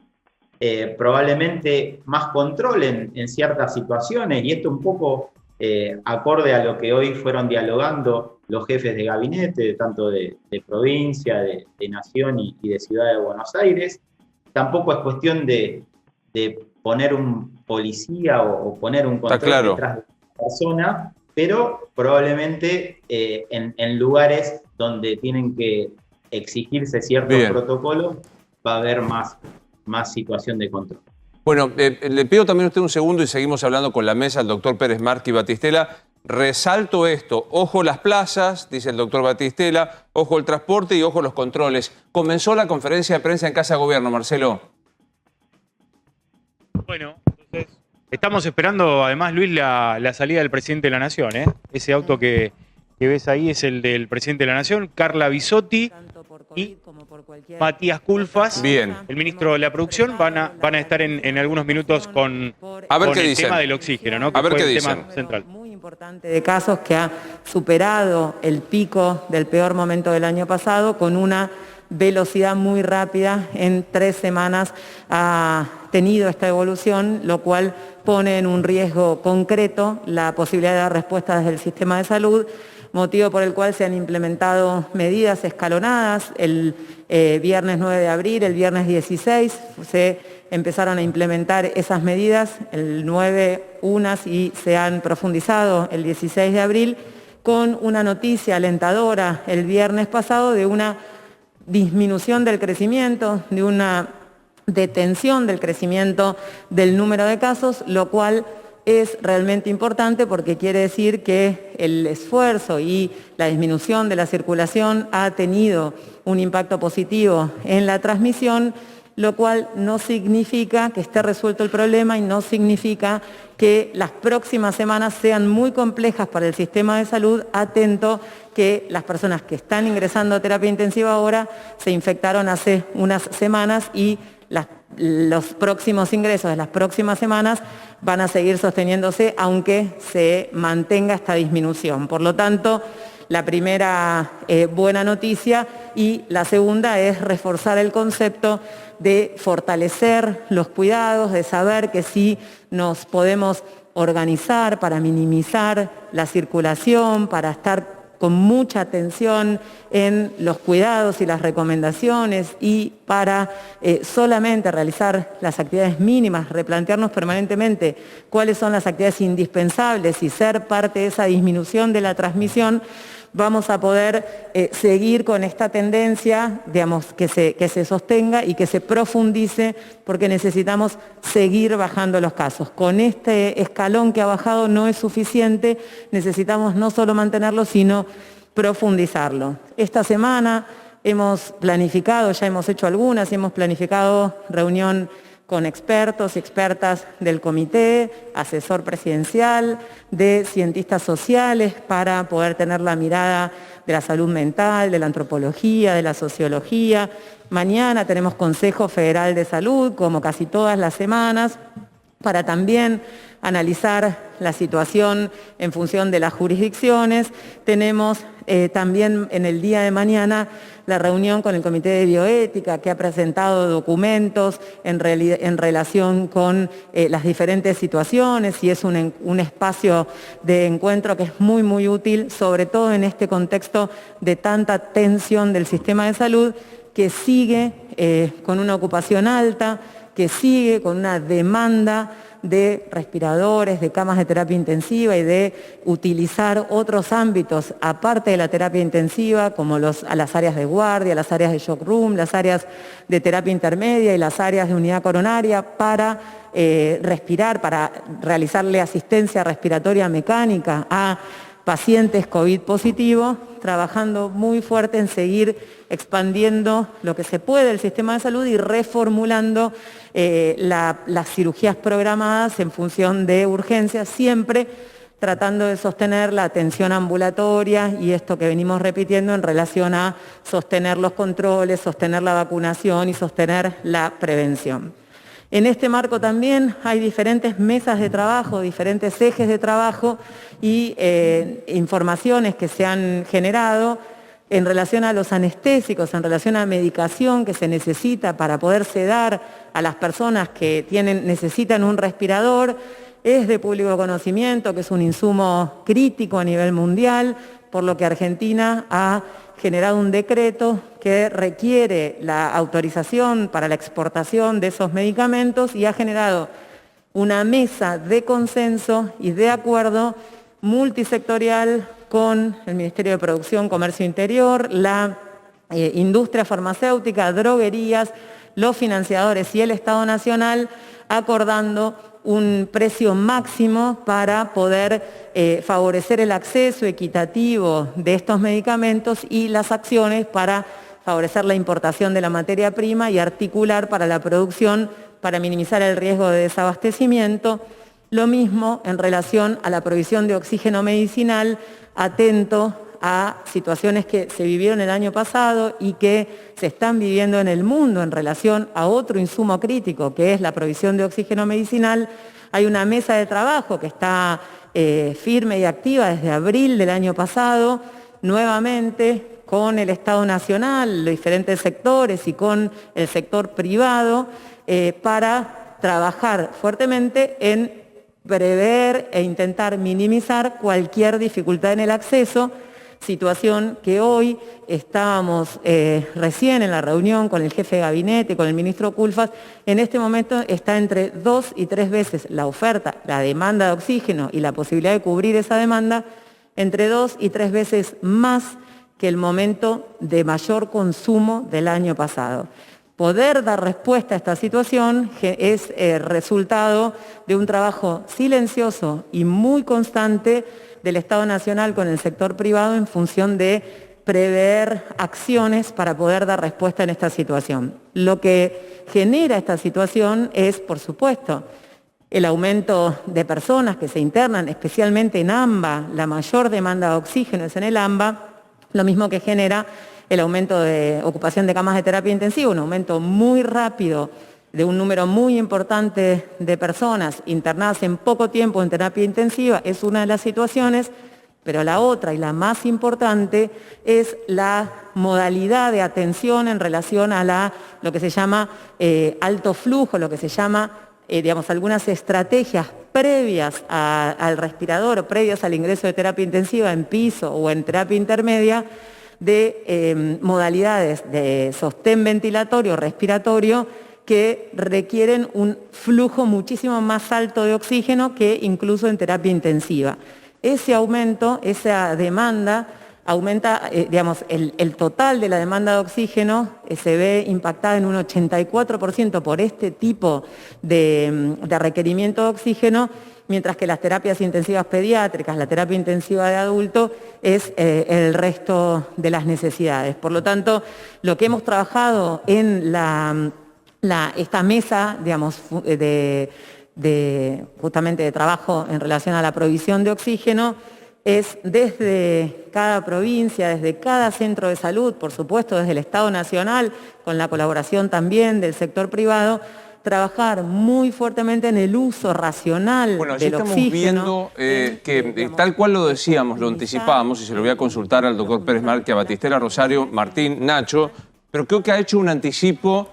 Probablemente más control en ciertas situaciones, y esto un poco acorde a lo que hoy fueron dialogando los jefes de gabinete, tanto de provincia, de nación y de ciudad de Buenos Aires. Tampoco es cuestión de poner un policía o poner un control detrás de la persona, pero probablemente en lugares donde tienen que exigirse ciertos protocolos va a haber más situación de control. Bueno, le pido también a usted un segundo y seguimos hablando con la mesa, el doctor Pérez Marqui Batistela. Resalto esto, ojo las plazas, dice el doctor Batistela, ojo el transporte y ojo los controles. Comenzó la conferencia de prensa en Casa de Gobierno, Marcelo. Bueno, entonces estamos esperando, además, Luis, la salida del presidente de la Nación, ¿eh? Ese auto que ves ahí es el del presidente de la Nación, Carla Bisotti y Matías Culfas, el ministro de la Producción, van a estar en algunos minutos con el tema del oxígeno, ¿no? Que fue el tema central. Muy importante de casos que ha superado el pico del peor momento del año pasado con una velocidad muy rápida. En 3 semanas ha tenido esta evolución, lo cual pone en un riesgo concreto la posibilidad de dar respuesta desde el sistema de salud, motivo por el cual se han implementado medidas escalonadas. El viernes 9 de abril, el viernes 16, se empezaron a implementar esas medidas, el 9 unas y se han profundizado el 16 de abril, con una noticia alentadora el viernes pasado de una disminución del crecimiento, de una detención del crecimiento del número de casos, lo cual es realmente importante porque quiere decir que el esfuerzo y la disminución de la circulación ha tenido un impacto positivo en la transmisión, lo cual no significa que esté resuelto el problema y no significa que las próximas semanas sean muy complejas para el sistema de salud, atento que las personas que están ingresando a terapia intensiva ahora se infectaron hace unas semanas y los próximos ingresos de las próximas semanas van a seguir sosteniéndose aunque se mantenga esta disminución. Por lo tanto, la primera buena noticia, y la segunda es reforzar el concepto de fortalecer los cuidados, de saber que sí nos podemos organizar para minimizar la circulación, para estar con mucha atención en los cuidados y las recomendaciones y para solamente realizar las actividades mínimas, replantearnos permanentemente cuáles son las actividades indispensables y ser parte de esa disminución de la transmisión, vamos a poder seguir con esta tendencia, digamos, que se sostenga y que se profundice, porque necesitamos seguir bajando los casos. Con este escalón que ha bajado no es suficiente, necesitamos no solo mantenerlo, sino profundizarlo. Esta semana hemos planificado, ya hemos hecho algunas, hemos planificado reunión con expertos y expertas del comité, asesor presidencial, de cientistas sociales para poder tener la mirada de la salud mental, de la antropología, de la sociología. Mañana tenemos Consejo Federal de Salud, como casi todas las semanas, para también analizar la situación en función de las jurisdicciones. Tenemos también en el día de mañana la reunión con el Comité de Bioética, que ha presentado documentos en relación con las diferentes situaciones, y es un espacio de encuentro que es muy, muy útil, sobre todo en este contexto de tanta tensión del sistema de salud, que sigue con una ocupación alta, que sigue con una demanda de respiradores, de camas de terapia intensiva y de utilizar otros ámbitos aparte de la terapia intensiva, como a las áreas de guardia, las áreas de shock room, las áreas de terapia intermedia y las áreas de unidad coronaria para respirar, para realizarle asistencia respiratoria mecánica a pacientes COVID positivos, trabajando muy fuerte en seguir expandiendo lo que se puede del sistema de salud y reformulando las cirugías programadas en función de urgencias, siempre tratando de sostener la atención ambulatoria y esto que venimos repitiendo en relación a sostener los controles, sostener la vacunación y sostener la prevención. En este marco también hay diferentes mesas de trabajo, diferentes ejes de trabajo y informaciones que se han generado en relación a los anestésicos, en relación a medicación que se necesita para poder sedar a las personas que necesitan un respirador. Es de público conocimiento que es un insumo crítico a nivel mundial, por lo que Argentina ha generado un decreto que requiere la autorización para la exportación de esos medicamentos y ha generado una mesa de consenso y de acuerdo multisectorial con el Ministerio de Producción, Comercio Interior, la industria farmacéutica, droguerías, los financiadores y el Estado Nacional, acordando un precio máximo para poder favorecer el acceso equitativo de estos medicamentos y las acciones para favorecer la importación de la materia prima y articular para la producción para minimizar el riesgo de desabastecimiento. Lo mismo en relación a la provisión de oxígeno medicinal, atento a situaciones que se vivieron el año pasado y que se están viviendo en el mundo en relación a otro insumo crítico, que es la provisión de oxígeno medicinal. Hay una mesa de trabajo que está firme y activa desde abril del año pasado, nuevamente con el Estado Nacional, los diferentes sectores y con el sector privado, para trabajar fuertemente en prever e intentar minimizar cualquier dificultad en el acceso, situación que hoy estábamos recién en la reunión con el jefe de gabinete, con el ministro Culfas. En este momento está entre 2 y 3 veces la oferta, la demanda de oxígeno y la posibilidad de cubrir esa demanda, entre 2 y 3 veces más que el momento de mayor consumo del año pasado. Poder dar respuesta a esta situación es resultado de un trabajo silencioso y muy constante del Estado Nacional con el sector privado en función de prever acciones para poder dar respuesta en esta situación. Lo que genera esta situación es, por supuesto, el aumento de personas que se internan, especialmente en AMBA, la mayor demanda de oxígeno es en el AMBA, lo mismo que genera el aumento de ocupación de camas de terapia intensiva, un aumento muy rápido de un número muy importante de personas internadas en poco tiempo en terapia intensiva, es una de las situaciones, pero la otra y la más importante es la modalidad de atención en relación a lo que se llama alto flujo, lo que se llama, algunas estrategias previas al respirador o previas al ingreso de terapia intensiva en piso o en terapia intermedia de modalidades de sostén ventilatorio, respiratorio, que requieren un flujo muchísimo más alto de oxígeno que incluso en terapia intensiva. Ese aumento, esa demanda, aumenta, el total de la demanda de oxígeno se ve impactada en un 84% por este tipo de requerimiento de oxígeno, mientras que las terapias intensivas pediátricas, la terapia intensiva de adulto, es el resto de las necesidades. Por lo tanto, lo que hemos trabajado en esta mesa, justamente de trabajo en relación a la provisión de oxígeno, es desde cada provincia, desde cada centro de salud, por supuesto desde el Estado Nacional, con la colaboración también del sector privado, trabajar muy fuertemente en el uso racional del oxígeno. Viendo que tal cual lo decíamos, lo anticipábamos, y se lo voy a consultar al doctor Pérez Márquez, a Batistela, Rosario, Martín, Nacho, pero creo que ha hecho un anticipo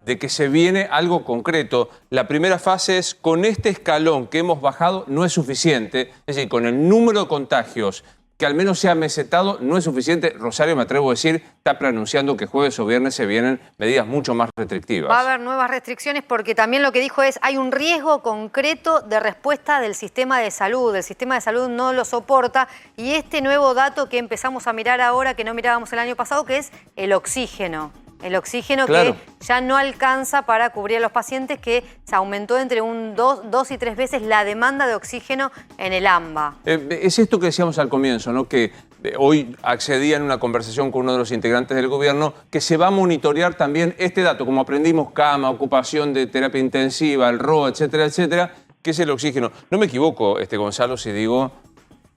de que se viene algo concreto. La primera fase es, con este escalón que hemos bajado no es suficiente, es decir, con el número de contagios que al menos se ha mesetado no es suficiente. Rosario, me atrevo a decir, está anunciando que jueves o viernes se vienen medidas mucho más restrictivas. Va a haber nuevas restricciones porque también lo que dijo es hay un riesgo concreto de respuesta del sistema de salud. El sistema de salud no lo soporta y este nuevo dato que empezamos a mirar ahora, que no mirábamos el año pasado, que es el oxígeno. El oxígeno, claro, que ya no alcanza para cubrir a los pacientes, que se aumentó entre 2 y 3 veces la demanda de oxígeno en el AMBA. Es esto que decíamos al comienzo, ¿no? Que hoy accedía en una conversación con uno de los integrantes del gobierno, que se va a monitorear también este dato, como aprendimos, cama, ocupación de terapia intensiva, el RO, etcétera, etcétera, que es el oxígeno. No me equivoco, Gonzalo, si digo,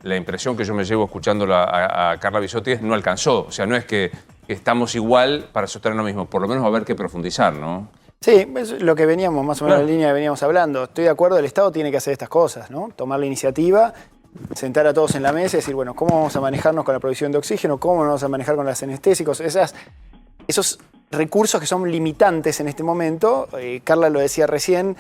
la impresión que yo me llevo escuchando a Carla Bisotti es no alcanzó. O sea, no es que estamos igual para sostener lo mismo, por lo menos va a haber que profundizar, ¿no? Sí, es lo que veníamos, más o menos en la línea que veníamos hablando. Estoy de acuerdo, el Estado tiene que hacer estas cosas, ¿no? Tomar la iniciativa, sentar a todos en la mesa y decir, bueno, ¿cómo vamos a manejarnos con la provisión de oxígeno? ¿Cómo nos vamos a manejar con los anestésicos? Esos recursos que son limitantes en este momento, Carla lo decía recién,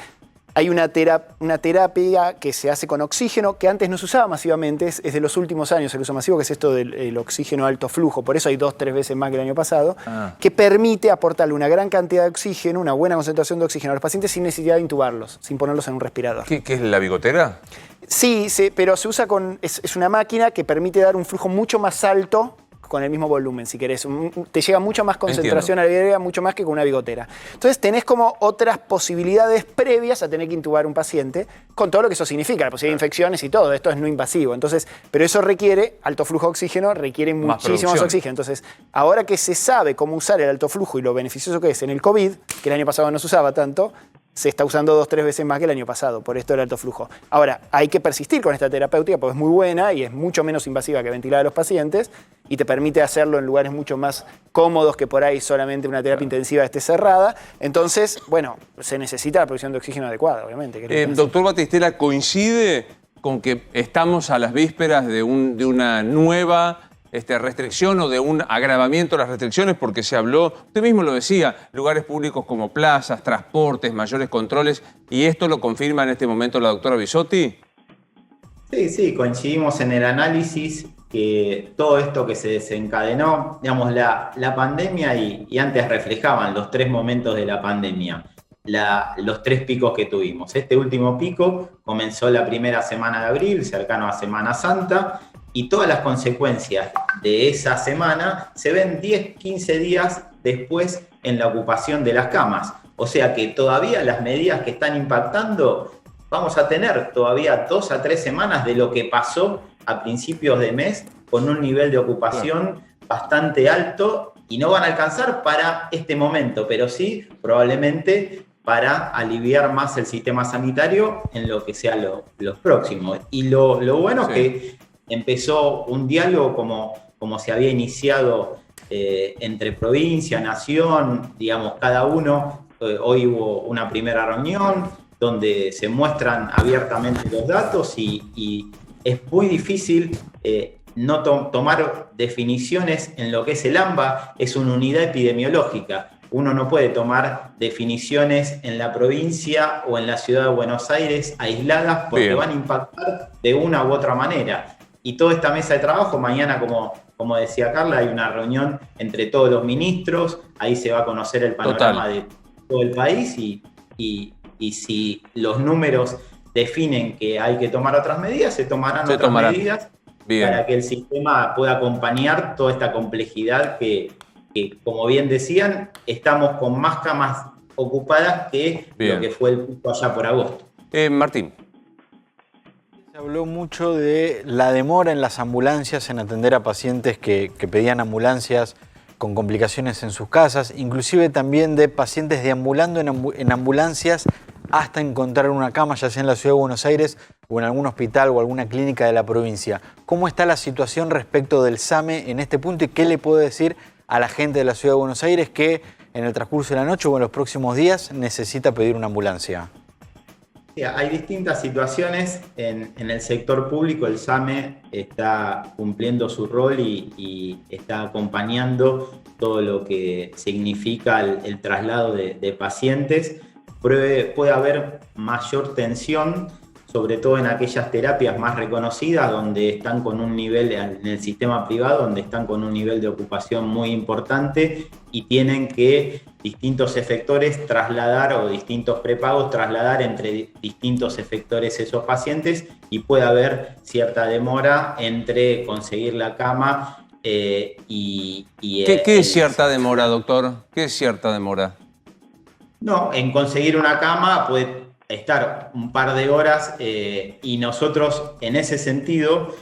hay una terapia que se hace con oxígeno que antes no se usaba masivamente, es de los últimos años el uso masivo, que es esto del oxígeno alto flujo, por eso hay 2-3 veces más que el año pasado, que permite aportarle una gran cantidad de oxígeno, una buena concentración de oxígeno a los pacientes sin necesidad de intubarlos, sin ponerlos en un respirador. ¿Qué es la bigotera? Sí, pero se usa es una máquina que permite dar un flujo mucho más alto con el mismo volumen, si querés. Te llega mucha más concentración a la bigotera, mucho más que con una bigotera. Entonces tenés como otras posibilidades previas a tener que intubar un paciente, con todo lo que eso significa, la posibilidad de infecciones y todo. Esto es no invasivo. Entonces, pero eso requiere alto flujo de oxígeno, requiere muchísimo más oxígeno. Entonces, ahora que se sabe cómo usar el alto flujo y lo beneficioso que es en el COVID, que el año pasado no se usaba tanto, se está usando 2-3 veces más que el año pasado, por esto del alto flujo. Ahora, hay que persistir con esta terapéutica porque es muy buena y es mucho menos invasiva que ventilar a los pacientes y te permite hacerlo en lugares mucho más cómodos que por ahí solamente una terapia intensiva esté cerrada. Entonces, bueno, se necesita la provisión de oxígeno adecuada, obviamente. Doctor Batistela, ¿coincide con que estamos a las vísperas de una nueva restricción o de un agravamiento de las restricciones? Porque se habló, usted mismo lo decía, lugares públicos como plazas, transportes, mayores controles, ¿y esto lo confirma en este momento la doctora Bisotti? Sí, coincidimos en el análisis que todo esto que se desencadenó, digamos, la pandemia y antes reflejaban los 3 momentos de la pandemia, los 3 picos que tuvimos. Este último pico comenzó la primera semana de abril, cercano a Semana Santa, y todas las consecuencias de esa semana se ven 10-15 días después en la ocupación de las camas. O sea que todavía las medidas que están impactando, vamos a tener todavía 2 a 3 semanas de lo que pasó a principios de mes con un nivel de ocupación bastante alto y no van a alcanzar para este momento, pero sí probablemente para aliviar más el sistema sanitario en lo que sea los próximos. Y lo bueno es que empezó un diálogo como se había iniciado entre provincia, nación, digamos, cada uno. Hoy hubo una primera reunión donde se muestran abiertamente los datos y es muy difícil tomar definiciones en lo que es el AMBA, es una unidad epidemiológica. uno no puede tomar definiciones en la provincia o en la ciudad de Buenos Aires aisladas porque Bien. van a impactar de una u otra manera. Y toda esta mesa de trabajo, mañana, como decía Carla, hay una reunión entre todos los ministros, ahí se va a conocer el panorama de todo el país y si los números definen que hay que tomar otras medidas, se tomarán otras medidas para que el sistema pueda acompañar toda esta complejidad que, como bien decían, estamos con más camas ocupadas que lo que fue el pico allá por agosto. Martín. Se habló mucho de la demora en las ambulancias en atender a pacientes que pedían ambulancias con complicaciones en sus casas, inclusive también de pacientes deambulando en ambulancias hasta encontrar una cama, ya sea en la Ciudad de Buenos Aires o en algún hospital o alguna clínica de la provincia. ¿Cómo está la situación respecto del SAME en este punto y qué le puede decir a la gente de la Ciudad de Buenos Aires que en el transcurso de la noche o en los próximos días necesita pedir una ambulancia? Hay distintas situaciones en el sector público. El SAME está cumpliendo su rol y está acompañando todo lo que significa el traslado de pacientes. Puede haber mayor tensión, sobre todo en aquellas terapias más reconocidas, donde están con un nivel, en el sistema privado, donde están con un nivel de ocupación muy importante y tienen que distintos efectores trasladar o distintos prepagos trasladar entre distintos efectores esos pacientes y puede haber cierta demora entre conseguir la cama y... ¿Qué es cierta demora, doctor? ¿Qué es cierta demora? No, en conseguir una cama puede estar un par de horas y nosotros en ese sentido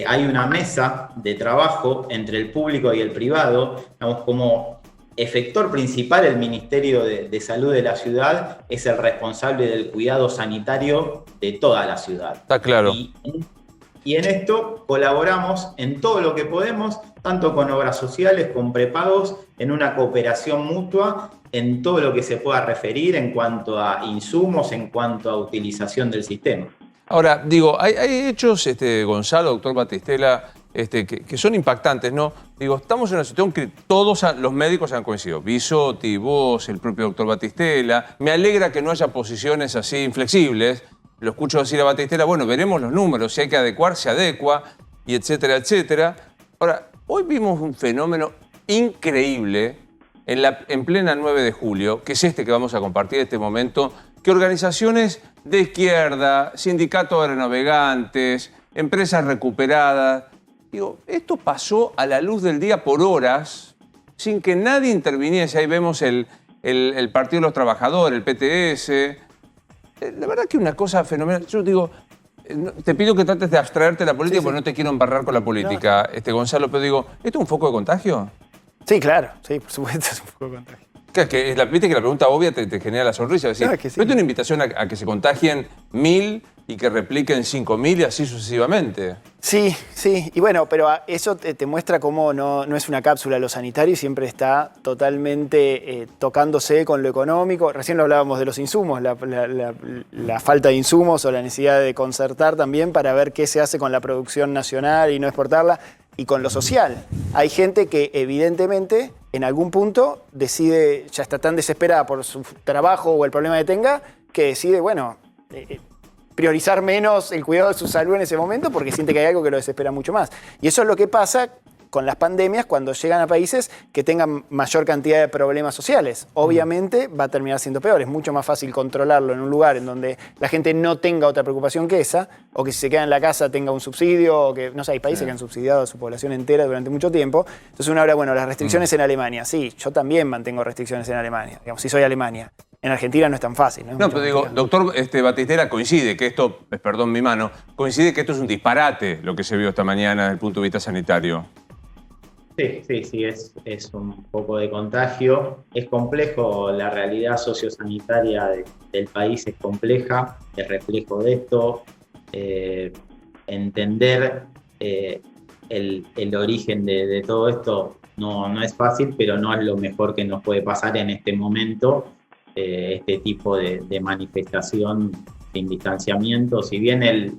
hay una mesa de trabajo entre el público y el privado, digamos, como efector principal el Ministerio de Salud de la ciudad es el responsable del cuidado sanitario de toda la ciudad. Está claro. Y en esto colaboramos en todo lo que podemos, tanto con obras sociales, con prepagos, en una cooperación mutua, en todo lo que se pueda referir en cuanto a insumos, en cuanto a utilización del sistema. Ahora, digo, hay hechos, Gonzalo, doctor Batistela, que son impactantes, ¿no? Digo, estamos en una situación que todos los médicos han coincidido. Bisotti, vos, el propio doctor Batistela. Me alegra que no haya posiciones así inflexibles. Lo escucho decir a Batistela, bueno, veremos los números, si hay que adecuar, se adecua, y etcétera, etcétera. Ahora, hoy vimos un fenómeno increíble en plena 9 de julio, que es que vamos a compartir en este momento, que organizaciones de izquierda, sindicatos aeronavegantes, empresas recuperadas, digo, esto pasó a la luz del día por horas, sin que nadie interviniese. Ahí vemos el Partido de los Trabajadores, el PTS. La verdad que una cosa fenomenal. Yo digo, te pido que trates de abstraerte de la política porque no te quiero embarrar con la política, Gonzalo, pero digo, ¿esto es un foco de contagio? Sí, claro, sí, por supuesto es un foco de contagio. Viste que la pregunta obvia te genera la sonrisa. Es decir, Claro que sí. ¿no es una invitación a que se contagien 1000 y que repliquen 5000 y así sucesivamente? Sí, sí, y bueno, pero eso te muestra cómo no es una cápsula lo sanitario y siempre está totalmente tocándose con lo económico. Recién lo hablábamos de los insumos, la falta de insumos o la necesidad de concertar también para ver qué se hace con la producción nacional y no exportarla. Y con lo social. Hay gente que evidentemente en algún punto decide, ya está tan desesperada por su trabajo o el problema que tenga, que decide, bueno, priorizar menos el cuidado de su salud en ese momento porque siente que hay algo que lo desespera mucho más. Y eso es lo que pasa con las pandemias cuando llegan a países que tengan mayor cantidad de problemas sociales. Obviamente va a terminar siendo peor. Es mucho más fácil controlarlo en un lugar en donde la gente no tenga otra preocupación que esa, o que si se queda en la casa tenga un subsidio, o que, no sé, hay países que han subsidiado a su población entera durante mucho tiempo. Entonces uno habla, bueno, las restricciones en Alemania. Sí, yo también mantengo restricciones en Alemania. Digamos, si soy Alemania. En Argentina no es tan fácil. No, pero digo, doctor Batistela, coincide que esto, perdón mi mano, coincide que esto es un disparate lo que se vio esta mañana desde el punto de vista sanitario. Sí, es un poco de contagio. Es complejo, la realidad sociosanitaria del país es compleja, el reflejo de esto. Entender el origen de todo esto no es fácil, pero no es lo mejor que nos puede pasar en este momento, este tipo de manifestación sin distanciamiento. Si bien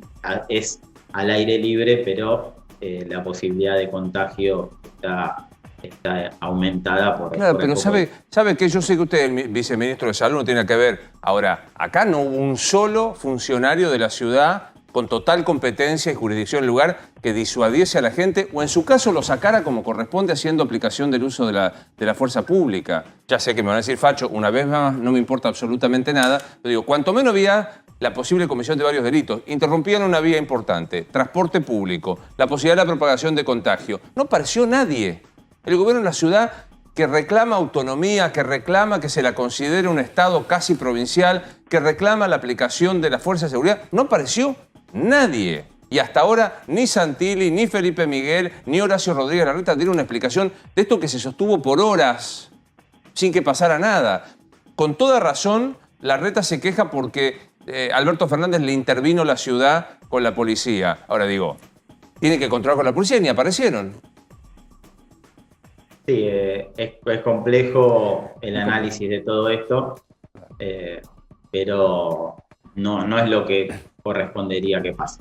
es al aire libre, pero la posibilidad de contagio está está aumentada por... Claro, por pero el poco- sabe que yo sé que usted, el viceministro de Salud, no tiene nada que ver. Ahora, acá no hubo un solo funcionario de la ciudad con total competencia y jurisdicción en el lugar que disuadiese a la gente o en su caso lo sacara como corresponde haciendo aplicación del uso de la fuerza pública. Ya sé que me van a decir, Facho, una vez más no me importa absolutamente nada, pero digo, cuanto menos había la posible comisión de varios delitos, interrumpían una vía importante, transporte público, la posibilidad de la propagación de contagio. No apareció nadie. El gobierno de la ciudad que reclama autonomía, que reclama que se la considere un estado casi provincial, que reclama la aplicación de la fuerza de seguridad, no apareció nadie. Y hasta ahora ni Santilli, ni Felipe Miguel, ni Horacio Rodríguez Larreta dieron una explicación de esto que se sostuvo por horas sin que pasara nada. Con toda razón, Larreta se queja porque Alberto Fernández le intervino la ciudad con la policía. Ahora digo, tiene que controlar con la policía y ni aparecieron. Sí, es complejo el análisis de todo esto, pero no es lo que correspondería que pase.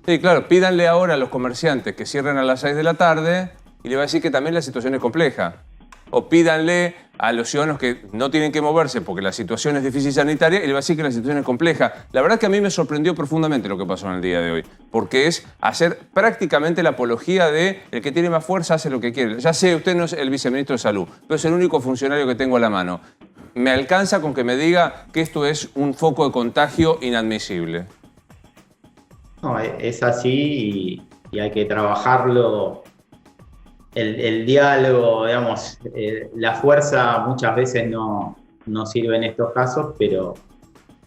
Sí, claro, pídanle ahora a los comerciantes que cierren a las 6 de la tarde y le va a decir que también la situación es compleja. O pídanle a los ciudadanos que no tienen que moverse porque la situación es difícil sanitaria y le va a decir que la situación es compleja. La verdad que a mí me sorprendió profundamente lo que pasó en el día de hoy, porque es hacer prácticamente la apología de el que tiene más fuerza hace lo que quiere. Ya sé, usted no es el viceministro de Salud, pero es el único funcionario que tengo a la mano. Me alcanza con que me diga que esto es un foco de contagio inadmisible. No, es así y hay que trabajarlo. El diálogo, digamos, la fuerza muchas veces no sirve en estos casos, pero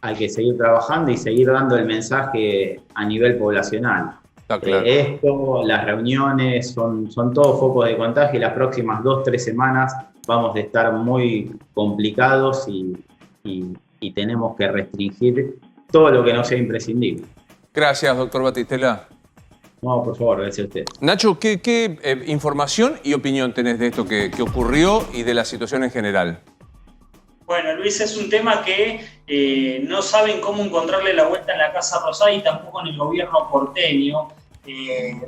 hay que seguir trabajando y seguir dando el mensaje a nivel poblacional. Está claro. Esto, las reuniones, son todos focos de contagio y las próximas 2-3 semanas vamos a estar muy complicados y tenemos que restringir todo lo que no sea imprescindible. Gracias, doctor Batistela. No, por favor, gracias a usted. Nacho, ¿qué información y opinión tenés de esto que ocurrió y de la situación en general? Bueno, Luis, es un tema que no saben cómo encontrarle la vuelta en la Casa Rosada y tampoco en el gobierno porteño.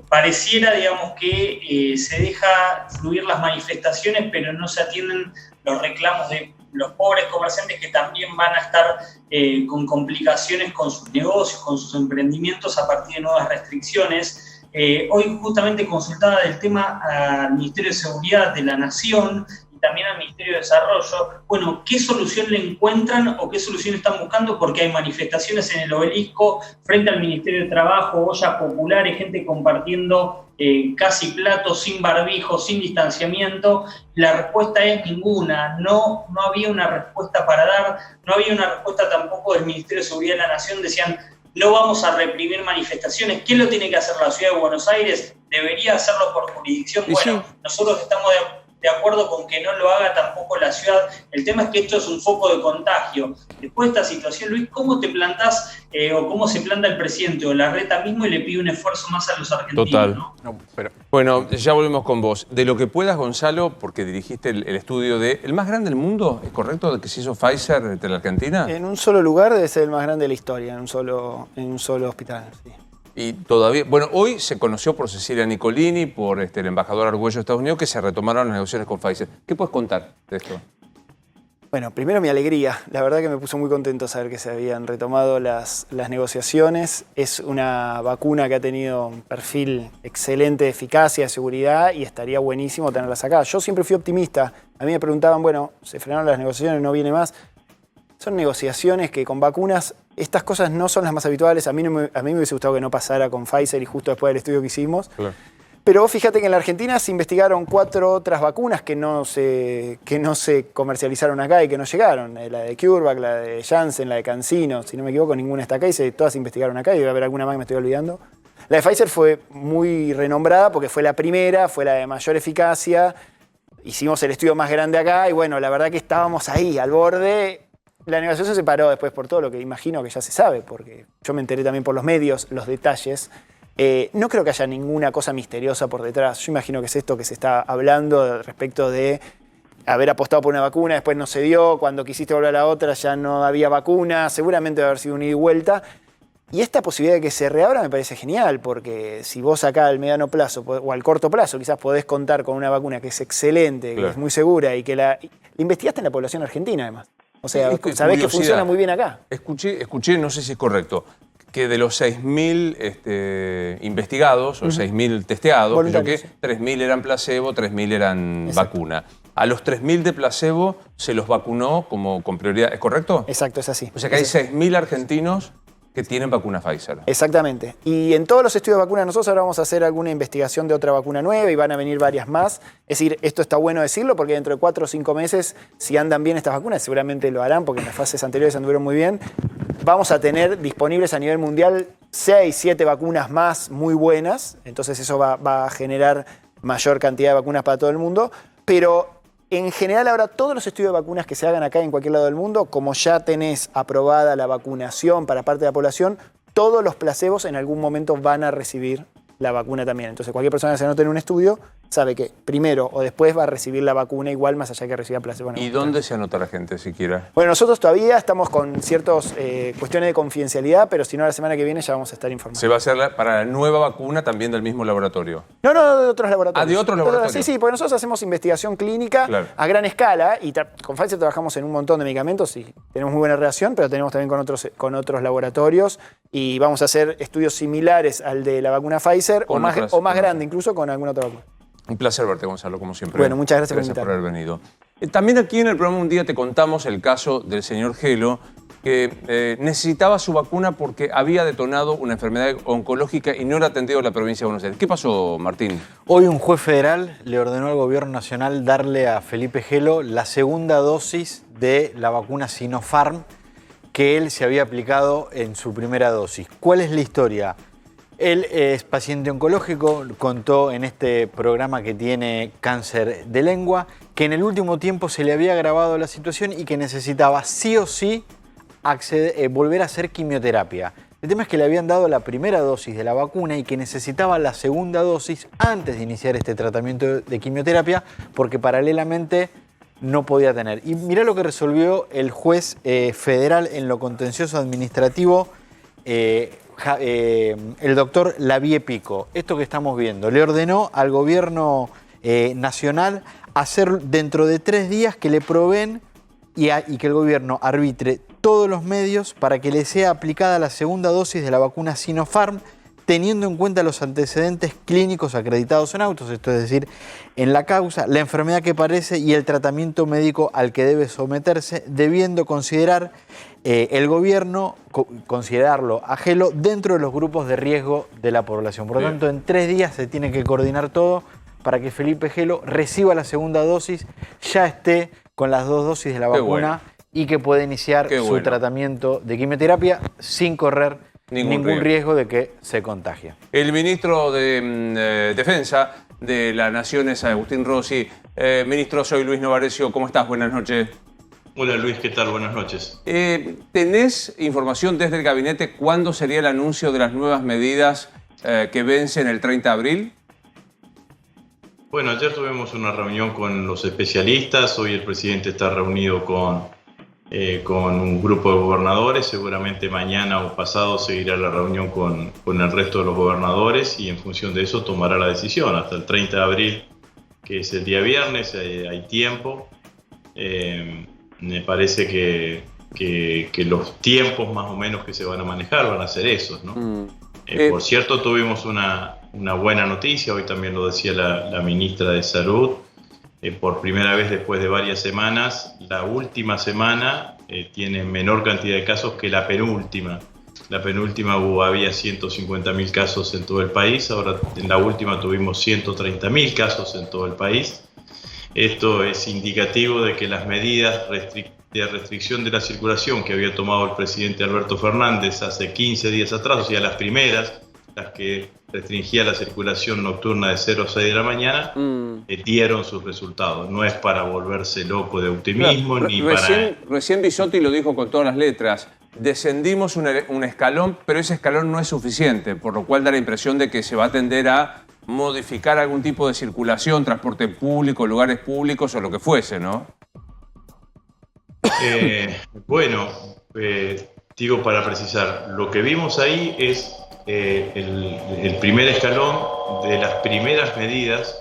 Pareciera, digamos, que se deja fluir las manifestaciones, pero no se atienden los reclamos de los pobres comerciantes que también van a estar con complicaciones con sus negocios, con sus emprendimientos a partir de nuevas restricciones. Hoy justamente consultaba del tema al Ministerio de Seguridad de la Nación y también al Ministerio de Desarrollo. Bueno, ¿qué solución le encuentran o qué solución están buscando? Porque hay manifestaciones en el Obelisco frente al Ministerio de Trabajo, ollas populares, gente compartiendo casi platos, sin barbijo, sin distanciamiento. La respuesta es ninguna. No había una respuesta para dar, no había una respuesta tampoco del Ministerio de Seguridad de la Nación. Decían, no vamos a reprimir manifestaciones. ¿Quién lo tiene que hacer? ¿La Ciudad de Buenos Aires? ¿Debería hacerlo por jurisdicción? Bueno, nosotros estamos de acuerdo con que no lo haga tampoco la ciudad. El tema es que esto es un foco de contagio. Después de esta situación, Luis, ¿cómo te plantás o cómo se planta el presidente o Larreta mismo y le pide un esfuerzo más a los argentinos? Total. ¿No? No, pero, bueno, ya volvemos con vos. De lo que puedas, Gonzalo, porque dirigiste el estudio de el más grande del mundo, ¿es correcto? ¿De que se hizo Pfizer de la Argentina? En un solo lugar debe ser el más grande de la historia, en un solo hospital. Sí. Y todavía, bueno, hoy se conoció por Cecilia Nicolini, por el embajador Argüello de Estados Unidos, que se retomaron las negociaciones con Pfizer. ¿Qué puedes contar de esto? Bueno, primero mi alegría. La verdad que me puso muy contento saber que se habían retomado las negociaciones. Es una vacuna que ha tenido un perfil excelente de eficacia, de seguridad y estaría buenísimo tenerlas acá. Yo siempre fui optimista. A mí me preguntaban, bueno, se frenaron las negociaciones, no viene más. Son negociaciones que con vacunas, estas cosas no son las más habituales. A mí me hubiese gustado que no pasara con Pfizer y justo después del estudio que hicimos. Claro. Pero fíjate que en la Argentina se investigaron 4 otras vacunas que no se comercializaron acá y que no llegaron. La de CureVac, la de Janssen, la de CanSino, si no me equivoco, ninguna está acá y todas se investigaron acá y debe haber alguna más que me estoy olvidando. La de Pfizer fue muy renombrada porque fue la primera, fue la de mayor eficacia. Hicimos el estudio más grande acá y bueno, la verdad que estábamos ahí, al borde. La negociación se paró después por todo lo que imagino que ya se sabe, porque yo me enteré también por los medios, los detalles. No creo que haya ninguna cosa misteriosa por detrás. Yo imagino que es esto que se está hablando respecto de haber apostado por una vacuna, después no se dio, cuando quisiste volver a la otra ya no había vacuna, seguramente debe haber sido un ida y vuelta. Y esta posibilidad de que se reabra me parece genial, porque si vos acá al mediano plazo o al corto plazo quizás podés contar con una vacuna que es excelente, Claro. que es muy segura y que la investigaste en la población argentina además. O sea, Es que sabés que curiosidad. funciona muy bien acá. Escuché, no sé si es correcto, que de los 6.000 investigados o 6.000 testeados, creo que Voluntarios, sí. 3.000 eran placebo, 3.000 eran Exacto. vacuna. A los 3.000 de placebo se los vacunó como con prioridad, ¿es correcto? Exacto, es así. O sea que hay Es así. 6.000 argentinos que tienen vacuna Pfizer. Exactamente. Y en todos los estudios de vacunas nosotros ahora vamos a hacer alguna investigación de otra vacuna nueva y van a venir varias más. Es decir, esto está bueno decirlo porque dentro de 4 o 5 meses, si andan bien estas vacunas, seguramente lo harán porque en las fases anteriores anduvieron muy bien, vamos a tener disponibles a nivel mundial 6, 7 vacunas más muy buenas. Entonces eso va a generar mayor cantidad de vacunas para todo el mundo. Pero en general ahora todos los estudios de vacunas que se hagan acá en cualquier lado del mundo, como ya tenés aprobada la vacunación para parte de la población, todos los placebos en algún momento van a recibir la vacuna también. Entonces cualquier persona que se anote en un estudio sabe que primero o después va a recibir la vacuna igual más allá que reciba placebo. ¿Y dónde se anota la gente siquiera? Bueno, nosotros todavía estamos con ciertas cuestiones de confidencialidad, pero si no, la semana que viene ya vamos a estar informando. ¿Se va a hacer para la nueva vacuna también del mismo laboratorio? No, de otros laboratorios. Ah, ¿de otros laboratorios? Sí, porque nosotros hacemos investigación clínica Claro. a gran escala y con Pfizer trabajamos en un montón de medicamentos y tenemos muy buena relación, pero tenemos también con otros laboratorios y vamos a hacer estudios similares al de la vacuna Pfizer o más grande incluso con alguna otra vacuna. Un placer verte, Gonzalo, como siempre. Bueno, muchas gracias por Gracias por invitarme. haber venido. También aquí en el programa un día te contamos el caso del señor Gelo, que necesitaba su vacuna porque había detonado una enfermedad oncológica y no era atendido en la provincia de Buenos Aires. ¿Qué pasó, Martín? Hoy un juez federal le ordenó al gobierno nacional darle a Felipe Gelo la segunda dosis de la vacuna Sinopharm que él se había aplicado en su primera dosis. ¿Cuál es la historia? Él es paciente oncológico, contó en este programa que tiene cáncer de lengua, que en el último tiempo se le había agravado la situación y que necesitaba sí o sí volver a hacer quimioterapia. El tema es que le habían dado la primera dosis de la vacuna y que necesitaba la segunda dosis antes de iniciar este tratamiento de quimioterapia porque paralelamente no podía tener. Y mirá lo que resolvió el juez federal en lo contencioso administrativo, el doctor Lavie Pico. Esto que estamos viendo, le ordenó al gobierno nacional hacer dentro de 3 días que le proveen y que el gobierno arbitre todos los medios para que le sea aplicada la segunda dosis de la vacuna Sinopharm, teniendo en cuenta los antecedentes clínicos acreditados en autos, esto es decir, en la causa, la enfermedad que padece y el tratamiento médico al que debe someterse, debiendo considerar el gobierno, considerarlo a Gelo dentro de los grupos de riesgo de la población. Por lo tanto, en 3 días se tiene que coordinar todo para que Felipe Gelo reciba la segunda dosis, ya esté con las 2 dosis de la vacuna y que pueda iniciar su tratamiento de quimioterapia sin correr ningún riesgo de que se contagie. El ministro de Defensa de la Nación es Agustín Rossi. Ministro, soy Luis Novarecio. ¿Cómo estás? Buenas noches. Hola Luis, ¿qué tal? Buenas noches. ¿Tenés información desde el gabinete cuándo sería el anuncio de las nuevas medidas que vencen el 30 de abril? Bueno, ayer tuvimos una reunión con los especialistas. Hoy el presidente está reunido con un grupo de gobernadores. Seguramente mañana o pasado seguirá la reunión con el resto de los gobernadores y en función de eso tomará la decisión. Hasta el 30 de abril, que es el día viernes, hay tiempo. Me parece que los tiempos más o menos que se van a manejar van a ser esos, ¿no? Por cierto, tuvimos una buena noticia, hoy también lo decía la ministra de Salud. Por primera vez después de varias semanas, la última semana tiene menor cantidad de casos que la penúltima. La penúltima había 150.000 casos en todo el país, ahora en la última tuvimos 130.000 casos en todo el país. Esto es indicativo de que las medidas de restricción de la circulación que había tomado el presidente Alberto Fernández hace 15 días atrás, o sea, las primeras, las que restringía la circulación nocturna de 0 a 6 de la mañana, dieron sus resultados. No es para volverse loco de optimismo, ni para... Recién Bisotti lo dijo con todas las letras. Descendimos un escalón, pero ese escalón no es suficiente, por lo cual da la impresión de que se va a tender a modificar algún tipo de circulación, transporte público, lugares públicos o lo que fuese, ¿no? Digo, para precisar, lo que vimos ahí es el primer escalón de las primeras medidas.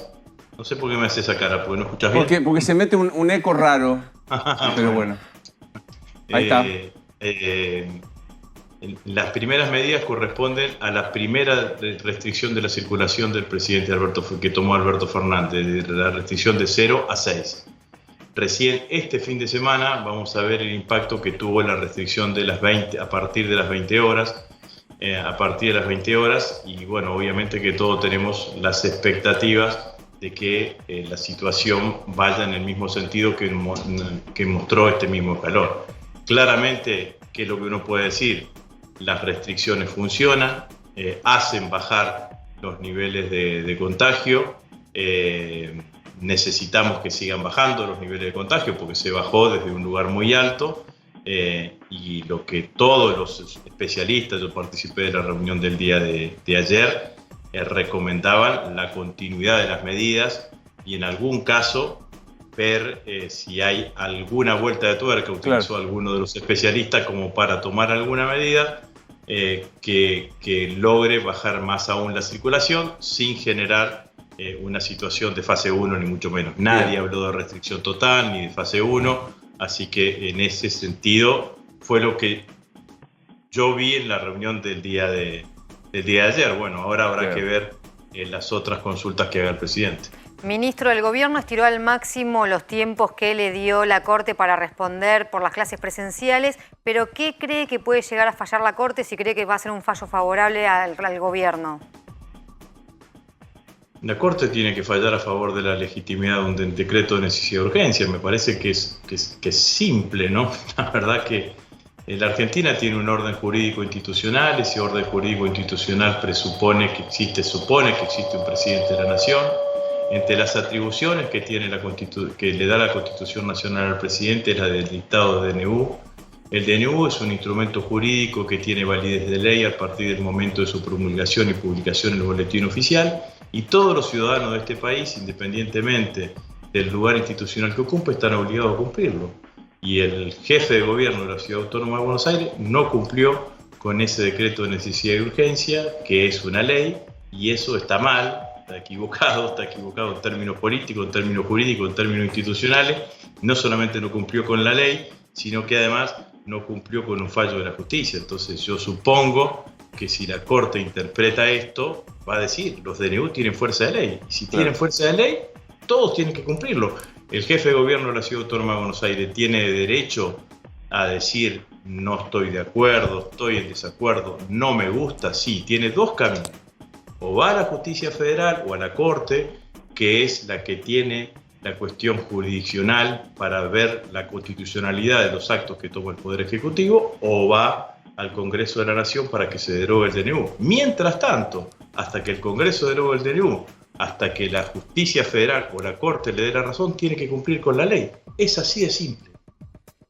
No sé por qué me hace esa cara, porque no escuchas bien. Porque se mete un eco raro. Pero bueno. Ahí está. Las primeras medidas corresponden a la primera restricción de la circulación del presidente que tomó Alberto Fernández, de la restricción de 0 a 6. Recién este fin de semana vamos a ver el impacto que tuvo la restricción de las 20, a partir de las 20 horas. Y bueno, obviamente que todos tenemos las expectativas de que la situación vaya en el mismo sentido que mostró este mismo escalón. Claramente, ¿qué es lo que uno puede decir? Las restricciones funcionan, hacen bajar los niveles de contagio, necesitamos que sigan bajando los niveles de contagio porque se bajó desde un lugar muy alto, y lo que todos los especialistas, yo participé de la reunión del día de ayer, recomendaban la continuidad de las medidas y en algún caso ver si hay alguna vuelta de tuerca, utilizó alguno de los especialistas como para tomar alguna medida que logre bajar más aún la circulación sin generar una situación de fase 1 ni mucho menos. Nadie habló de restricción total ni de fase 1, así que en ese sentido fue lo que yo vi en la reunión del día de ayer. Bueno, ahora habrá que ver las otras consultas que haga el presidente. Ministro, el gobierno estiró al máximo los tiempos que le dio la Corte para responder por las clases presenciales, pero ¿qué cree que puede llegar a fallar la Corte si cree que va a ser un fallo favorable al gobierno? La Corte tiene que fallar a favor de la legitimidad de un decreto de necesidad de urgencia. Me parece que es simple, ¿no? La verdad que la Argentina tiene un orden jurídico institucional. Ese orden jurídico institucional supone que existe un presidente de la Nación. Entre las atribuciones que le da la Constitución Nacional al presidente es la del dictado de DNU. El DNU es un instrumento jurídico que tiene validez de ley a partir del momento de su promulgación y publicación en el boletín oficial, y todos los ciudadanos de este país, independientemente del lugar institucional que ocupe, están obligados a cumplirlo. Y el jefe de gobierno de la Ciudad Autónoma de Buenos Aires no cumplió con ese decreto de necesidad y urgencia, que es una ley, y eso está mal. Está equivocado en términos políticos, en términos jurídicos, en términos institucionales. No solamente no cumplió con la ley, sino que además no cumplió con un fallo de la justicia. Entonces yo supongo que si la Corte interpreta esto, va a decir, los DNU tienen fuerza de ley. Y si tienen fuerza de ley, todos tienen que cumplirlo. El jefe de gobierno de la Ciudad Autónoma de Buenos Aires tiene derecho a decir, no estoy de acuerdo, estoy en desacuerdo, no me gusta. Sí, tiene dos caminos. O va a la justicia federal o a la Corte, que es la que tiene la cuestión jurisdiccional para ver la constitucionalidad de los actos que toma el Poder Ejecutivo, o va al Congreso de la Nación para que se derogue el DNU. Mientras tanto, hasta que el Congreso derogue el DNU, hasta que la justicia federal o la Corte le dé la razón, tiene que cumplir con la ley. Es así de simple.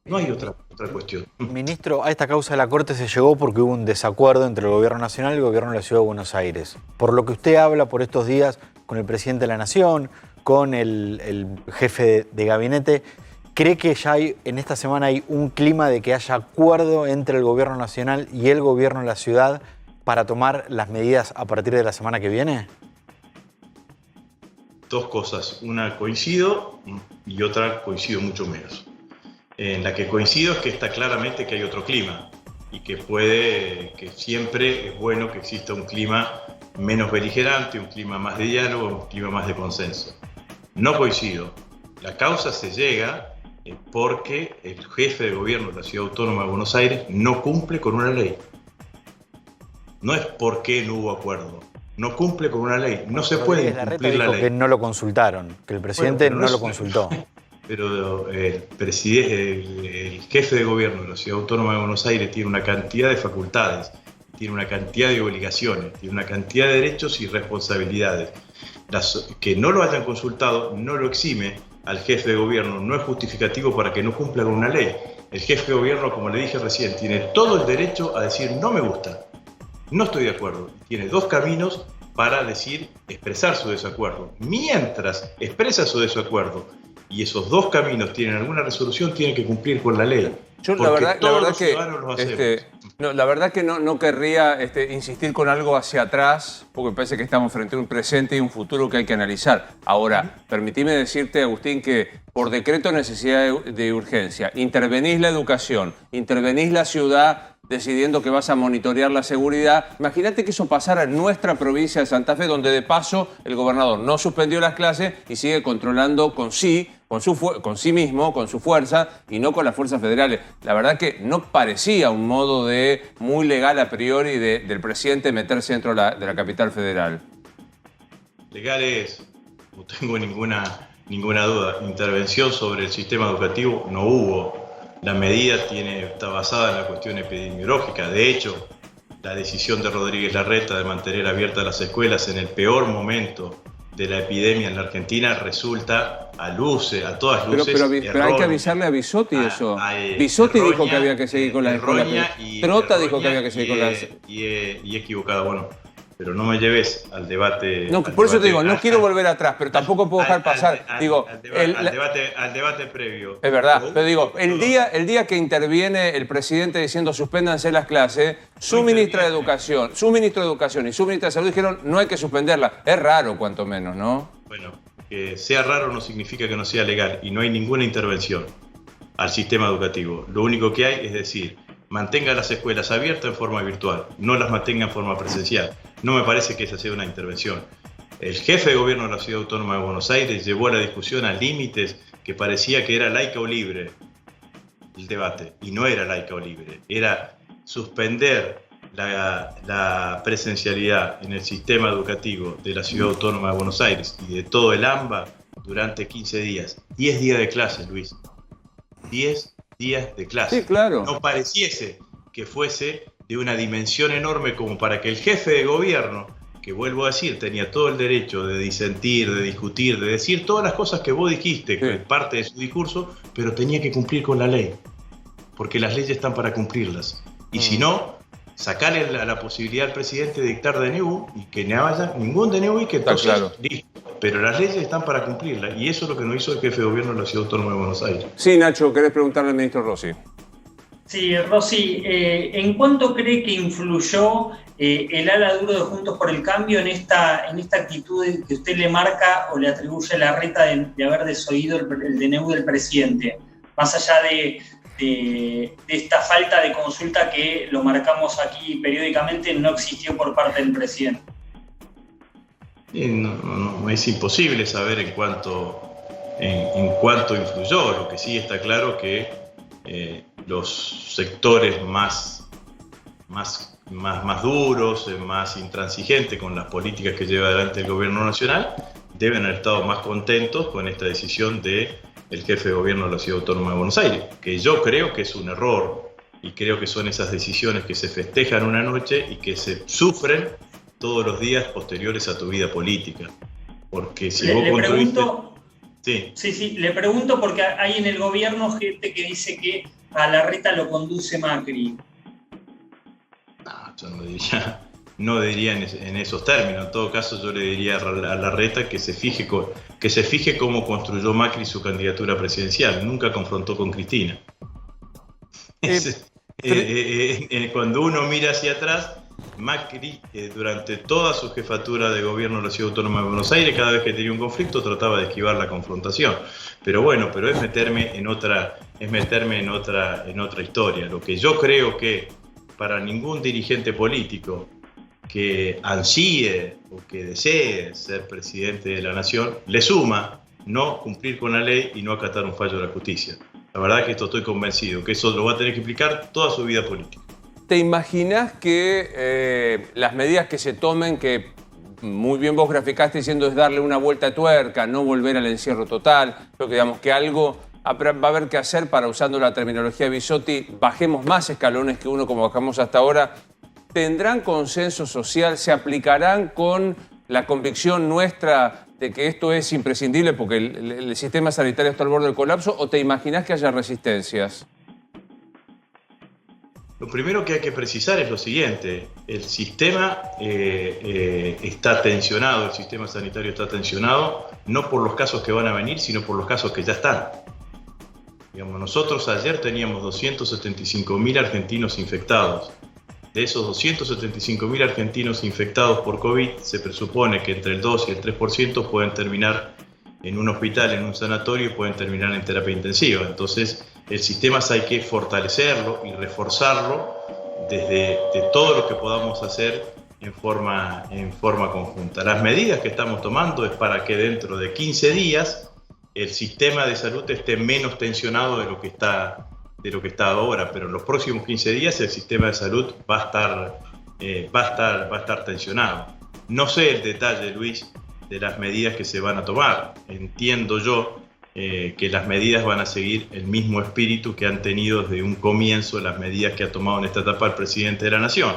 No hay otra cuestión. Ministro, a esta causa de la Corte se llegó porque hubo un desacuerdo entre el Gobierno Nacional y el Gobierno de la Ciudad de Buenos Aires. Por lo que usted habla por estos días con el presidente de la Nación, con el jefe de gabinete, ¿cree que ya en esta semana hay un clima de que haya acuerdo entre el Gobierno Nacional y el Gobierno de la Ciudad para tomar las medidas a partir de la semana que viene? Dos cosas. Una coincido y otra coincido mucho menos. En la que coincido es que está claramente que hay otro clima y que siempre es bueno que exista un clima menos beligerante, un clima más de diálogo, un clima más de consenso. No coincido. La causa se llega porque el jefe de gobierno de la Ciudad Autónoma de Buenos Aires no cumple con una ley. No es porque no hubo acuerdo. No cumple con una ley. No se puede incumplir la ley. Que no lo consultaron, que el presidente no lo consultó. Pero el jefe de gobierno de la Ciudad Autónoma de Buenos Aires tiene una cantidad de facultades, tiene una cantidad de obligaciones, tiene una cantidad de derechos y responsabilidades. Que no lo hayan consultado no lo exime al jefe de gobierno, no es justificativo para que no cumpla con una ley. El jefe de gobierno, como le dije recién, tiene todo el derecho a decir no me gusta, no estoy de acuerdo. Tiene dos caminos para expresar su desacuerdo. Mientras expresa su desacuerdo y esos dos caminos tienen alguna resolución, tiene que cumplir con la ley. Yo Porque la todos verdad los que ciudadanos lo hacemos. la verdad que no querría insistir con algo hacia atrás, porque me parece que estamos frente a un presente y un futuro que hay que analizar. Ahora, permitime decirte, Agustín, que por decreto necesidad de urgencia, intervenís la educación, intervenís la ciudad decidiendo que vas a monitorear la seguridad. Imagínate que eso pasara en nuestra provincia de Santa Fe, donde de paso el gobernador no suspendió las clases y sigue controlando con sí mismo, con su fuerza y no con las fuerzas federales. La verdad que no parecía un modo muy legal a priori del presidente meterse dentro de la capital federal. Legal es, no tengo ninguna duda. Intervención sobre el sistema educativo no hubo. La medida está basada en la cuestión epidemiológica. De hecho, la decisión de Rodríguez Larreta de mantener abiertas las escuelas en el peor momento de la epidemia en la Argentina resulta a todas luces pero hay que avisarle a Bisotti eso. Bisotti dijo que había que seguir con las escuelas. Trota dijo que había que seguir con las... Y equivocada, bueno. Pero no me lleves al debate... No, por eso te digo, no quiero volver atrás, pero tampoco puedo dejar pasar. Al debate previo. Es verdad, pero digo, el día que interviene el presidente diciendo suspéndanse las clases, su ministra de Educación y su ministra de Salud dijeron no hay que suspenderla. Es raro, cuanto menos, ¿no? Bueno, que sea raro no significa que no sea legal y no hay ninguna intervención al sistema educativo. Lo único que hay es decir, mantenga las escuelas abiertas en forma virtual, no las mantenga en forma presencial. No me parece que esa sea una intervención. El jefe de gobierno de la Ciudad Autónoma de Buenos Aires llevó la discusión a límites que parecía que era laica o libre el debate, y no era laica o libre, era suspender la presencialidad en el sistema educativo de la Ciudad Autónoma de Buenos Aires y de todo el AMBA durante 15 días. 10 días de clase, Luis. 10 días de clase. Sí, claro. No pareciese que fuese de una dimensión enorme como para que el jefe de gobierno, que vuelvo a decir, tenía todo el derecho de disentir, de discutir, de decir todas las cosas que vos dijiste, que es parte de su discurso, pero tenía que cumplir con la ley, porque las leyes están para cumplirlas. Y si no, sacarle la posibilidad al presidente de dictar DNU y que no haya ningún DNU y que entonces, listo. Pero las leyes están para cumplirlas y eso es lo que no hizo el jefe de gobierno de la Ciudad Autónoma de Buenos Aires. Sí, Nacho, ¿querés preguntarle al ministro Rossi? Sí, Rossi, ¿en cuánto cree que influyó el ala duro de Juntos por el Cambio en esta actitud que usted le marca o le atribuye a Larreta de haber desoído el DNU del presidente? Más allá de esta falta de consulta que lo marcamos aquí periódicamente, no existió por parte del presidente. No, es imposible saber en cuánto influyó. Lo que sí está claro que los sectores más duros, más intransigentes con las políticas que lleva adelante el gobierno nacional, deben haber estado más contentos con esta decisión del jefe de gobierno de la Ciudad Autónoma de Buenos Aires, que yo creo que es un error y creo que son esas decisiones que se festejan una noche y que se sufren todos los días posteriores a tu vida política. Porque si vos construiste... Sí, le pregunto porque hay en el gobierno gente que dice que a Larreta lo conduce Macri. No, yo no diría en esos términos. En todo caso, yo le diría a Larreta que se fije cómo construyó Macri su candidatura presidencial. Nunca confrontó con Cristina. Cuando uno mira hacia atrás, Macri, durante toda su jefatura de gobierno de la Ciudad Autónoma de Buenos Aires, cada vez que tenía un conflicto trataba de esquivar la confrontación. Pero es meterme en otra historia. Lo que yo creo que para ningún dirigente político que ansíe o que desee ser presidente de la nación, le suma no cumplir con la ley y no acatar un fallo de la justicia. La verdad que estoy convencido que eso lo va a tener que explicar toda su vida política. ¿Te imaginás que las medidas que se tomen, que muy bien vos graficaste diciendo es darle una vuelta de tuerca, no volver al encierro total, pero que digamos que algo va a haber que hacer para, usando la terminología de Bisotti, bajemos más escalones que uno como bajamos hasta ahora? ¿Tendrán consenso social? ¿Se aplicarán con la convicción nuestra de que esto es imprescindible porque el sistema sanitario está al borde del colapso? ¿O te imaginás que haya resistencias? Lo primero que hay que precisar es lo siguiente: el sistema está tensionado, el sistema sanitario está tensionado no por los casos que van a venir, sino por los casos que ya están. Digamos, nosotros ayer teníamos 275.000 argentinos infectados. De esos 275.000 argentinos infectados por COVID, se presupone que entre el 2 y el 3% pueden terminar en un hospital, en un sanatorio, y pueden terminar en terapia intensiva. Entonces, el sistema hay que fortalecerlo y reforzarlo desde todo lo que podamos hacer en forma conjunta. Las medidas que estamos tomando es para que dentro de 15 días el sistema de salud esté menos tensionado de lo que está ahora, pero en los próximos 15 días el sistema de salud va a estar tensionado. No sé el detalle, Luis, de las medidas que se van a tomar. Entiendo yo que las medidas van a seguir el mismo espíritu que han tenido desde un comienzo las medidas que ha tomado en esta etapa el presidente de la Nación,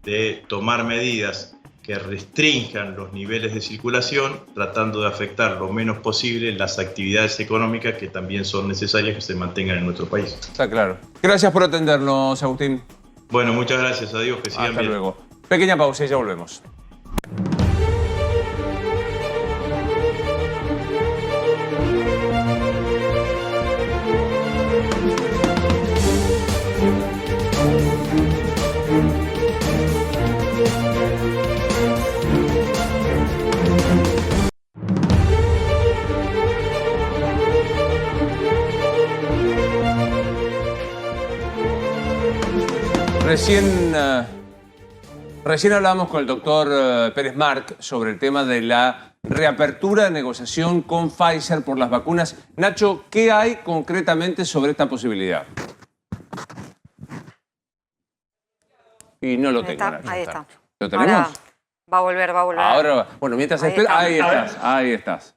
de tomar medidas que restrinjan los niveles de circulación, tratando de afectar lo menos posible las actividades económicas que también son necesarias que se mantengan en nuestro país. Está claro. Gracias por atendernos, Agustín. Bueno, muchas gracias. Adiós, que sigan bien. Hasta luego. Pequeña pausa y ya volvemos. Recién hablábamos con el doctor Pérez Marc sobre el tema de la reapertura de negociación con Pfizer por las vacunas. Nacho, ¿qué hay concretamente sobre esta posibilidad? Y no lo tengo. Ahí está. ¿Lo tenemos? Ahora va a volver. Ahora, bueno, mientras espera, ahí estás.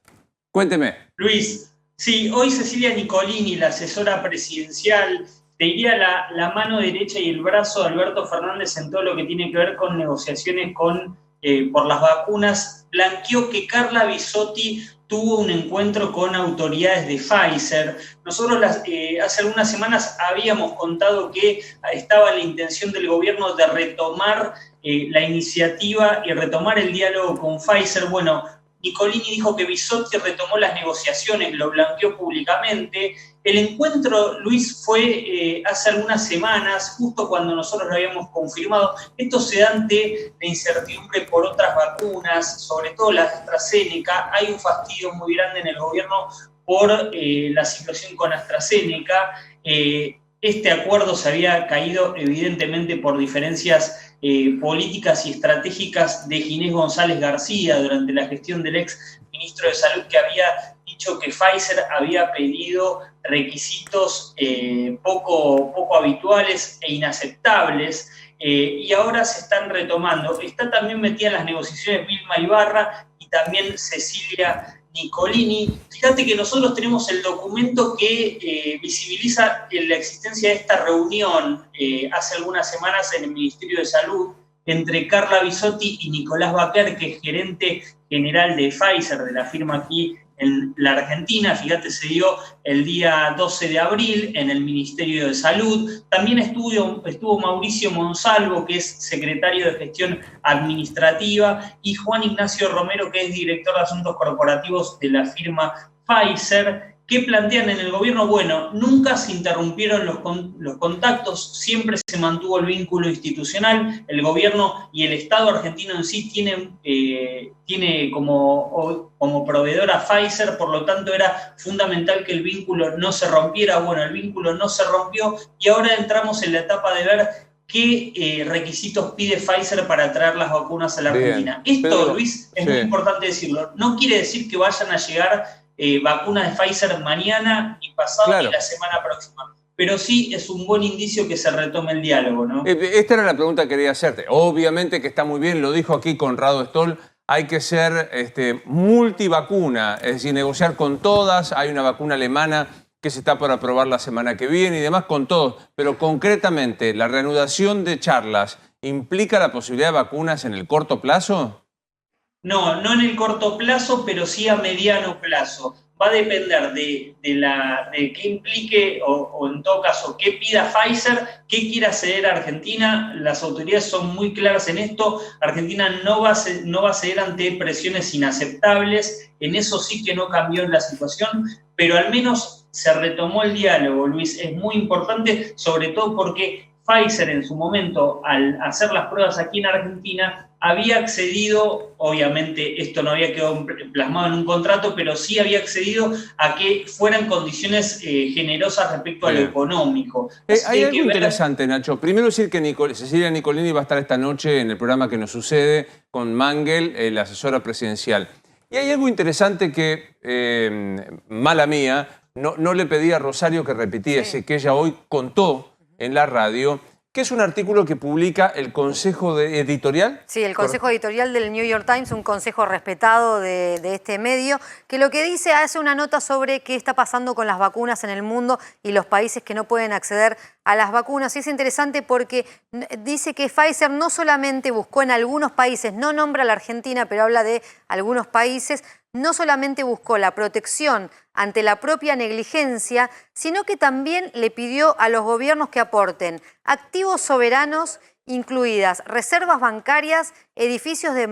Cuénteme. Luis, sí, hoy Cecilia Nicolini, la asesora presidencial, te diría la mano derecha y el brazo de Alberto Fernández en todo lo que tiene que ver con negociaciones por las vacunas, blanqueó que Carla Bisotti tuvo un encuentro con autoridades de Pfizer. Nosotros hace algunas semanas habíamos contado que estaba la intención del gobierno de retomar la iniciativa y retomar el diálogo con Pfizer. Bueno, Nicolini dijo que Bisotti retomó las negociaciones, lo blanqueó públicamente. El encuentro, Luis, fue hace algunas semanas, justo cuando nosotros lo habíamos confirmado. Esto se da ante la incertidumbre por otras vacunas, sobre todo la AstraZeneca. Hay un fastidio muy grande en el gobierno por la situación con AstraZeneca. Este acuerdo se había caído evidentemente por diferencias políticas y estratégicas de Ginés González García durante la gestión del ex ministro de Salud, que había dicho que Pfizer había pedido requisitos poco habituales e inaceptables, y ahora se están retomando. Está también metida en las negociaciones Vilma Ibarra y también Cecilia Nicolini. Fíjate que nosotros tenemos el documento que visibiliza la existencia de esta reunión hace algunas semanas en el Ministerio de Salud entre Carla Bisotti y Nicolás Baquer, que es gerente general de Pfizer, de la firma aquí en la Argentina. Fíjate, se dio el día 12 de abril en el Ministerio de Salud. También estuvo Mauricio Monsalvo, que es secretario de Gestión Administrativa, y Juan Ignacio Romero, que es director de Asuntos Corporativos de la firma Pfizer. ¿Qué plantean en el gobierno? Bueno, nunca se interrumpieron los contactos, siempre se mantuvo el vínculo institucional. El gobierno y el Estado argentino en sí tiene como proveedor a Pfizer, por lo tanto era fundamental que el vínculo no se rompiera. Bueno, el vínculo no se rompió y ahora entramos en la etapa de ver qué requisitos pide Pfizer para traer las vacunas a la Argentina. Esto, Pedro, Luis, es muy importante decirlo. No quiere decir que vayan a llegar vacunas de Pfizer mañana y pasado y la semana próxima. Pero sí es un buen indicio que se retome el diálogo, ¿no? Esta era la pregunta que quería hacerte. Obviamente que está muy bien, lo dijo aquí Conrado Stoll, hay que ser multivacuna, es decir, negociar con todas. Hay una vacuna alemana que se está por aprobar la semana que viene y demás con todos. Pero concretamente, ¿la reanudación de charlas implica la posibilidad de vacunas en el corto plazo? No, no en el corto plazo, pero sí a mediano plazo. Va a depender de qué implique o en todo caso qué pida Pfizer, qué quiera ceder a Argentina. Las autoridades son muy claras en esto. Argentina no va a ceder ante presiones inaceptables. En eso sí que no cambió la situación, pero al menos se retomó el diálogo, Luis. Es muy importante, sobre todo porque Pfizer en su momento, al hacer las pruebas aquí en Argentina, había accedido, obviamente esto no había quedado plasmado en un contrato, pero sí había accedido a que fueran condiciones generosas respecto a lo económico. Hay algo interesante, Nacho. Primero decir que Cecilia Nicolini va a estar esta noche en el programa Que Nos Sucede con Mangel, la asesora presidencial. Y hay algo interesante que, mala mía, no le pedí a Rosario que repitiese, que ella hoy contó en la radio, que es un artículo que publica el Consejo Editorial. Sí, el Consejo Editorial del New York Times, un consejo respetado de este medio, que lo que dice, hace una nota sobre qué está pasando con las vacunas en el mundo y los países que no pueden acceder a las vacunas. Y es interesante porque dice que Pfizer no solamente buscó en algunos países, no nombra a la Argentina, pero habla de algunos países, no solamente buscó la protección ante la propia negligencia, sino que también le pidió a los gobiernos que aporten activos soberanos, incluidas reservas bancarias, edificios de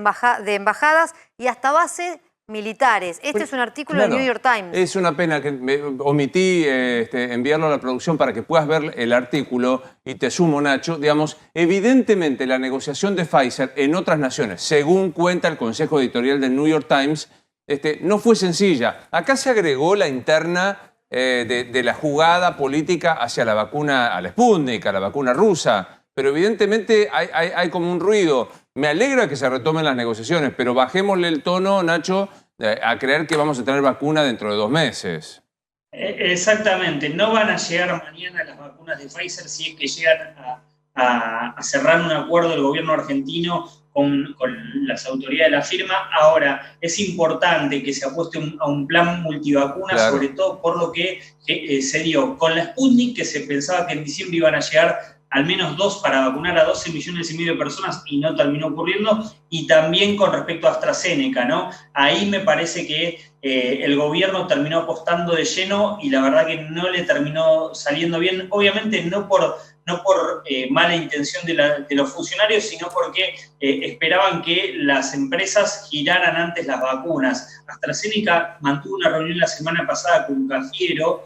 embajadas y hasta bases militares. Este es un artículo del New York Times. Es una pena que me omití enviarlo a la producción para que puedas ver el artículo y te sumo, Nacho. Digamos, evidentemente la negociación de Pfizer en otras naciones, según cuenta el Consejo Editorial del New York Times, no fue sencilla. Acá se agregó la interna de la jugada política hacia la vacuna, a la Sputnik, a la vacuna rusa, pero evidentemente hay como un ruido. Me alegra que se retomen las negociaciones, pero bajémosle el tono, Nacho, a creer que vamos a tener vacuna dentro de 2 meses. Exactamente, no van a llegar mañana las vacunas de Pfizer si es que llegan a cerrar un acuerdo del gobierno argentino con las autoridades de la firma. Ahora, es importante que se apueste a un plan multivacunas, claro, sobre todo por lo que se dio con la Sputnik, que se pensaba que en diciembre iban a llegar al menos 2 para vacunar a 12,5 millones de personas y no terminó ocurriendo, y también con respecto a AstraZeneca, ¿no? Ahí me parece que el gobierno terminó apostando de lleno y la verdad que no le terminó saliendo bien, obviamente no por mala intención de los funcionarios, sino porque esperaban que las empresas giraran antes las vacunas. AstraZeneca mantuvo una reunión la semana pasada con Cafiero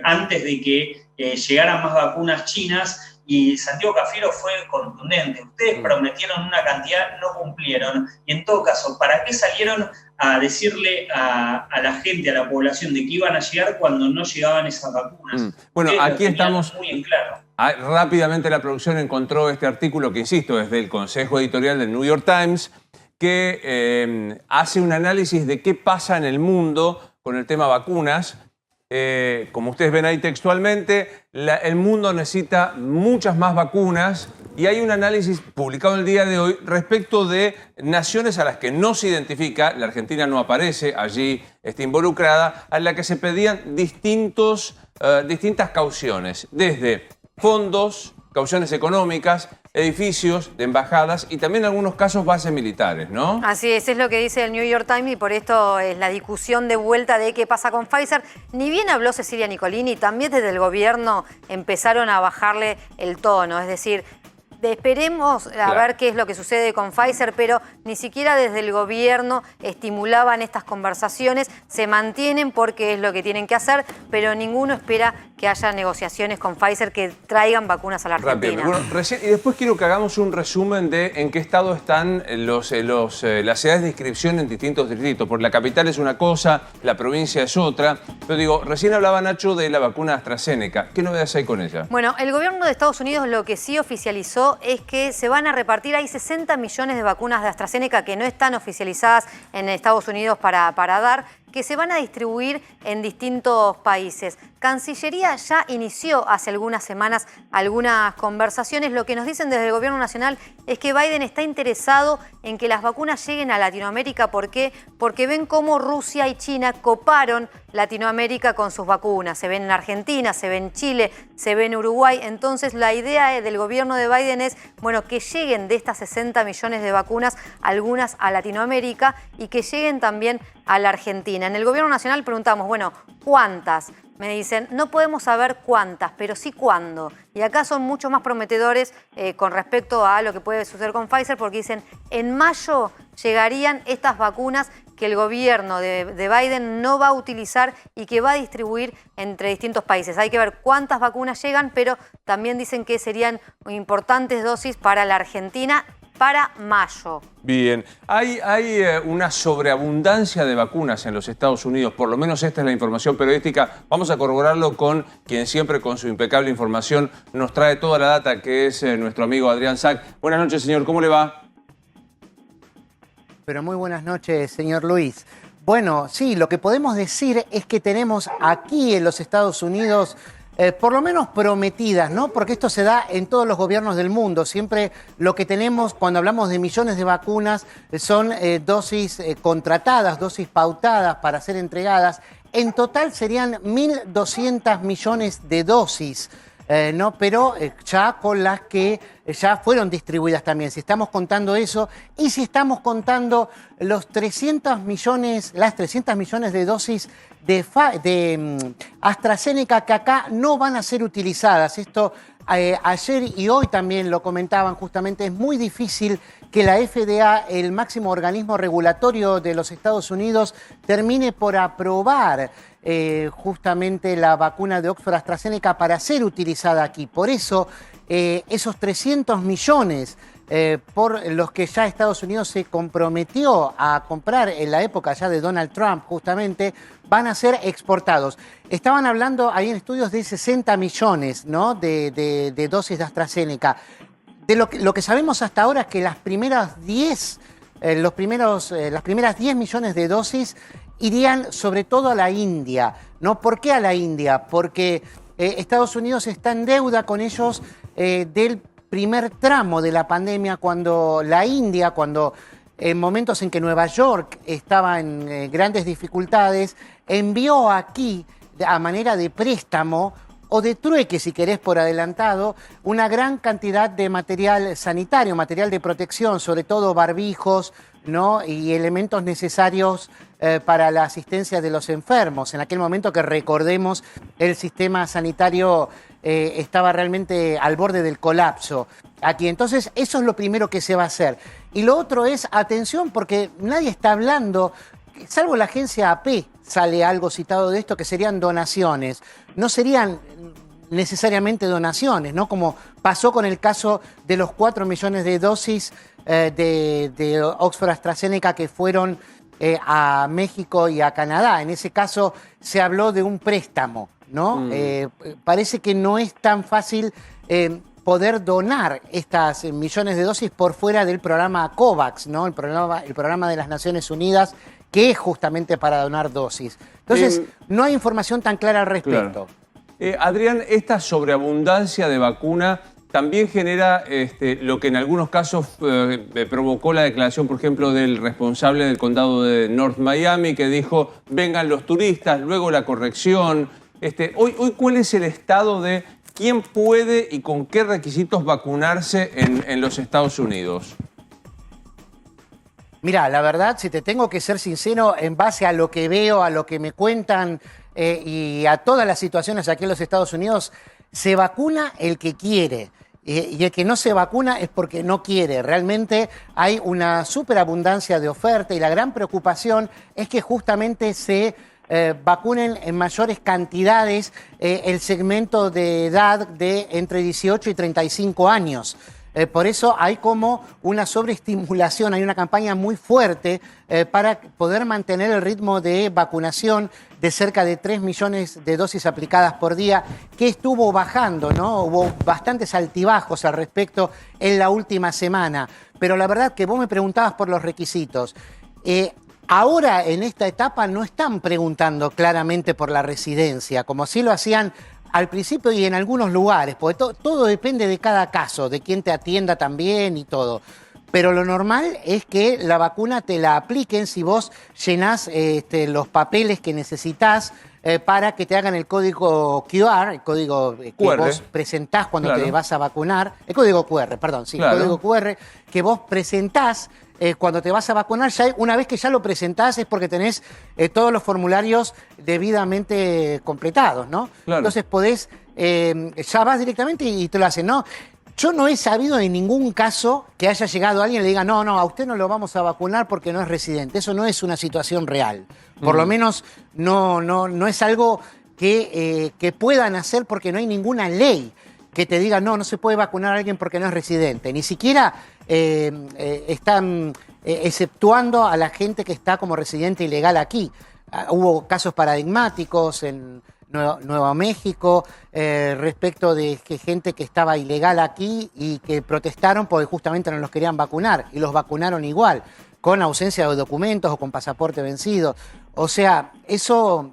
antes de que llegaran más vacunas chinas, y Santiago Cafiero fue contundente. Ustedes prometieron una cantidad, no cumplieron. Y en todo caso, ¿para qué salieron a decirle a la gente, a la población, de que iban a llegar cuando no llegaban esas vacunas? Bueno, ustedes aquí estamos muy en claro. Rápidamente la producción encontró este artículo que, insisto, es del Consejo Editorial del New York Times, que hace un análisis de qué pasa en el mundo con el tema vacunas. Como ustedes ven ahí textualmente, el mundo necesita muchas más vacunas y hay un análisis publicado el día de hoy respecto de naciones a las que no se identifica, la Argentina no aparece, allí está involucrada, a la que se pedían distintas cauciones, desde fondos, cauciones económicas, edificios de embajadas y también en algunos casos bases militares, ¿no? Así es lo que dice el New York Times y por esto es la discusión de vuelta de qué pasa con Pfizer. Ni bien habló Cecilia Nicolini, también desde el gobierno empezaron a bajarle el tono, es decir, esperemos a ver qué es lo que sucede con Pfizer, pero ni siquiera desde el gobierno estimulaban estas conversaciones, se mantienen porque es lo que tienen que hacer, pero ninguno espera que haya negociaciones con Pfizer que traigan vacunas a la Argentina. Bueno, y después quiero que hagamos un resumen de en qué estado están las edades de inscripción en distintos distritos, porque la capital es una cosa, la provincia es otra, pero digo, recién hablaba Nacho de la vacuna AstraZeneca, ¿qué novedades hay con ella? Bueno, el gobierno de Estados Unidos lo que sí oficializó es que se van a repartir, hay 60 millones de vacunas de AstraZeneca que no están oficializadas en Estados Unidos para dar, que se van a distribuir en distintos países. Cancillería ya inició hace algunas semanas algunas conversaciones. Lo que nos dicen desde el Gobierno Nacional es que Biden está interesado en que las vacunas lleguen a Latinoamérica. ¿Por qué? Porque ven cómo Rusia y China coparon Latinoamérica con sus vacunas. Se ven en Argentina, se ven en Chile, se ven en Uruguay. Entonces la idea del gobierno de Biden es, bueno, que lleguen de estas 60 millones de vacunas algunas a Latinoamérica y que lleguen también a la Argentina. En el Gobierno Nacional preguntamos, bueno, ¿cuántas? Me dicen, no podemos saber cuántas, pero sí cuándo. Y acá son mucho más prometedores con respecto a lo que puede suceder con Pfizer, porque dicen, en mayo llegarían estas vacunas que el gobierno de Biden no va a utilizar y que va a distribuir entre distintos países. Hay que ver cuántas vacunas llegan, pero también dicen que serían importantes dosis para la Argentina para mayo. Bien, hay una sobreabundancia de vacunas en los Estados Unidos, por lo menos esta es la información periodística. Vamos a corroborarlo con quien siempre con su impecable información nos trae toda la data, que es nuestro amigo Adrián Sack. Buenas noches, señor, ¿cómo le va? Pero muy buenas noches, señor Luis. Bueno, sí, lo que podemos decir es que tenemos aquí en los Estados Unidos por lo menos prometidas, ¿no? Porque esto se da en todos los gobiernos del mundo. Siempre lo que tenemos cuando hablamos de millones de vacunas son dosis contratadas, dosis pautadas para ser entregadas. En total serían 1.200 millones de dosis. ¿No? Pero ya con las que ya fueron distribuidas también, si estamos contando eso y si estamos contando las 300 millones de dosis de AstraZeneca que acá no van a ser utilizadas. Esto ayer y hoy también lo comentaban justamente, es muy difícil que la FDA, el máximo organismo regulatorio de los Estados Unidos, termine por aprobar justamente la vacuna de Oxford AstraZeneca para ser utilizada aquí. Por eso, esos 300 millones por los que ya Estados Unidos se comprometió a comprar en la época ya de Donald Trump, justamente, van a ser exportados. Estaban hablando ahí en estudios de 60 millones, ¿no? de dosis de AstraZeneca. De lo que sabemos hasta ahora es que las primeras 10 millones de dosis irían sobre todo a la India, ¿no? ¿Por qué a la India? Porque Estados Unidos está en deuda con ellos del primer tramo de la pandemia, cuando la India, en momentos en que Nueva York estaba en grandes dificultades, envió aquí, a manera de préstamo, o de trueque, si querés, por adelantado, una gran cantidad de material sanitario, material de protección, sobre todo barbijos, ¿no? Y elementos necesarios para la asistencia de los enfermos. En aquel momento que recordemos, el sistema sanitario estaba realmente al borde del colapso aquí. Entonces, eso es lo primero que se va a hacer. Y lo otro es, atención, porque nadie está hablando, salvo la agencia AP, sale algo citado de esto, que serían donaciones. No serían necesariamente donaciones, ¿no? Como pasó con el caso de los 4 millones de dosis de Oxford AstraZeneca que fueron a México y a Canadá. En ese caso se habló de un préstamo, ¿no? Parece que no es tan fácil poder donar estas millones de dosis por fuera del programa COVAX, ¿no? El programa de las Naciones Unidas, que es justamente para donar dosis. Entonces, no hay información tan clara al respecto. Claro. Adrián, esta sobreabundancia de vacuna también genera lo que en algunos casos provocó la declaración, por ejemplo, del responsable del condado de North Miami, que dijo, vengan los turistas, luego la corrección. Hoy, ¿cuál es el estado de quién puede y con qué requisitos vacunarse en los Estados Unidos? Mira, la verdad, si te tengo que ser sincero, en base a lo que veo, a lo que me cuentan y a todas las situaciones aquí en los Estados Unidos, se vacuna el que quiere. Y el que no se vacuna es porque no quiere. Realmente hay una superabundancia de oferta y la gran preocupación es que justamente se vacunen en mayores cantidades el segmento de edad de entre 18 y 35 años. Por eso hay como una sobreestimulación, hay una campaña muy fuerte para poder mantener el ritmo de vacunación de cerca de 3 millones de dosis aplicadas por día, que estuvo bajando, ¿no? Hubo bastantes altibajos al respecto en la última semana. Pero la verdad que vos me preguntabas por los requisitos. Ahora, en esta etapa, no están preguntando claramente por la residencia, como sí lo hacían al principio y en algunos lugares, porque todo depende de cada caso, de quién te atienda también y todo. Pero lo normal es que la vacuna te la apliquen si vos llenás los papeles que necesitas para que te hagan el código QR, el código que vos presentás cuando te vas a vacunar. El código QR, perdón, sí, el código QR que vos presentás cuando te vas a vacunar. Ya una vez que ya lo presentás es porque tenés todos los formularios debidamente completados, ¿no? Claro. Entonces podés, ya vas directamente y te lo hacen, ¿no? Yo no he sabido de ningún caso que haya llegado alguien y le diga, no, a usted no lo vamos a vacunar porque no es residente. Eso no es una situación real. Por lo menos no es algo que puedan hacer porque no hay ninguna ley que te diga, no se puede vacunar a alguien porque no es residente. Ni siquiera están exceptuando a la gente que está como residente ilegal aquí. Hubo casos paradigmáticos en Nuevo México respecto de gente que estaba ilegal aquí y que protestaron porque justamente no los querían vacunar y los vacunaron igual, con ausencia de documentos o con pasaporte vencido. O sea, eso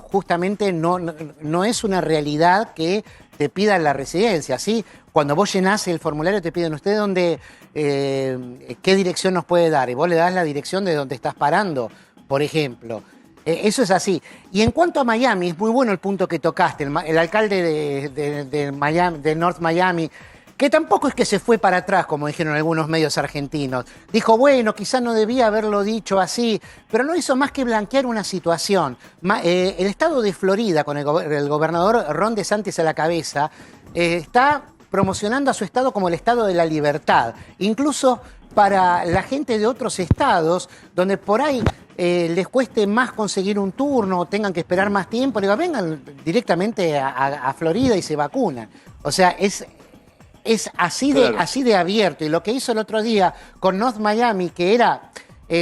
justamente no es una realidad que te pidan la residencia, ¿sí? Cuando vos llenás el formulario te piden, ¿usted qué dirección nos puede dar? Y vos le das la dirección de donde estás parando, por ejemplo. Eso es así. Y en cuanto a Miami, es muy bueno el punto que tocaste. El alcalde de North Miami, que tampoco es que se fue para atrás, como dijeron algunos medios argentinos. Dijo, bueno, quizás no debía haberlo dicho así, pero no hizo más que blanquear una situación. El estado de Florida, con el gobernador Ron DeSantis a la cabeza, está promocionando a su estado como el estado de la libertad. Incluso para la gente de otros estados, donde por ahí les cueste más conseguir un turno o tengan que esperar más tiempo, le digo, vengan directamente a Florida y se vacunan. O sea, es así de abierto. Y lo que hizo el otro día con North Miami, que era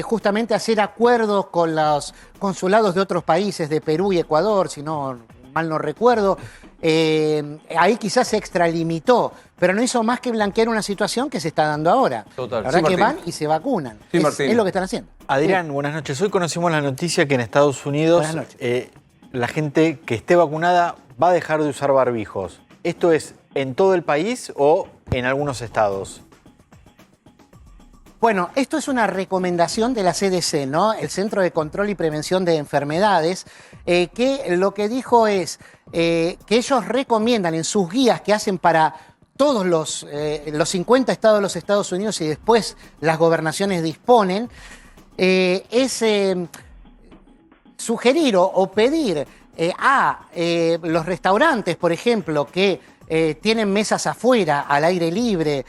justamente hacer acuerdos con los consulados de otros países, de Perú y Ecuador, si no mal no recuerdo, ahí quizás se extralimitó, pero no hizo más que blanquear una situación que se está dando ahora. Total. La verdad Sí, que van y se vacunan. Sí, es lo que están haciendo. Adrián, buenas noches. Hoy conocimos la noticia que en Estados Unidos la gente que esté vacunada va a dejar de usar barbijos. ¿Esto es en todo el país o en algunos estados? Bueno, esto es una recomendación de la CDC, ¿no? El Centro de Control y Prevención de Enfermedades, que lo que dijo es que ellos recomiendan en sus guías que hacen para todos los 50 estados de los Estados Unidos y después las gobernaciones disponen, es sugerir o pedir a los restaurantes, por ejemplo, que tienen mesas afuera, al aire libre,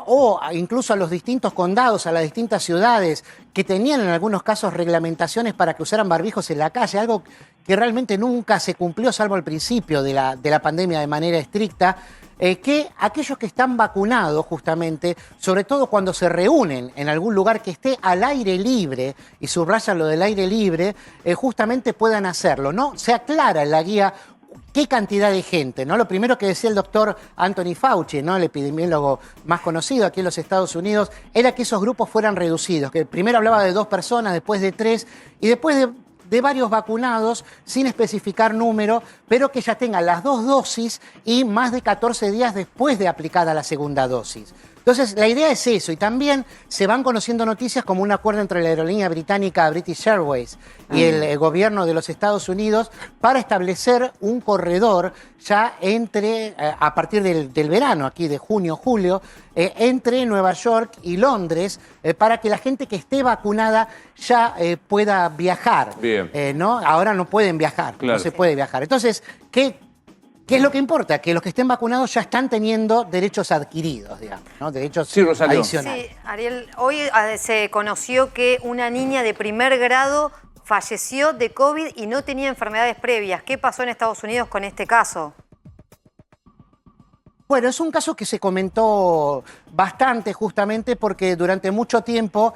o incluso a los distintos condados, a las distintas ciudades, que tenían en algunos casos reglamentaciones para que usaran barbijos en la calle, algo que realmente nunca se cumplió, salvo al principio de la pandemia de manera estricta, que aquellos que están vacunados justamente, sobre todo cuando se reúnen en algún lugar que esté al aire libre, y subrayan lo del aire libre, justamente puedan hacerlo, ¿no? Se aclara en la guía qué cantidad de gente, ¿no? Lo primero que decía el doctor Anthony Fauci, ¿no? El epidemiólogo más conocido aquí en los Estados Unidos, era que esos grupos fueran reducidos, que primero hablaba de 2 personas, después de 3, y después de varios vacunados, sin especificar número, pero que ya tengan las 2 dosis y más de 14 días después de aplicada la segunda dosis. Entonces, la idea es eso, y también se van conociendo noticias como un acuerdo entre la aerolínea británica British Airways y el gobierno de los Estados Unidos para establecer un corredor ya a partir del verano, aquí de junio, julio, entre Nueva York y Londres, para que la gente que esté vacunada ya pueda viajar. Bien. ¿No? Ahora no pueden viajar, Claro. no se puede viajar. Entonces, ¿qué es lo que importa? Que los que estén vacunados ya están teniendo derechos adquiridos, digamos, ¿no? Derechos adicionales. Sí, Ariel, hoy se conoció que una niña de primer grado falleció de COVID y no tenía enfermedades previas. ¿Qué pasó en Estados Unidos con este caso? Bueno, es un caso que se comentó bastante justamente porque durante mucho tiempo,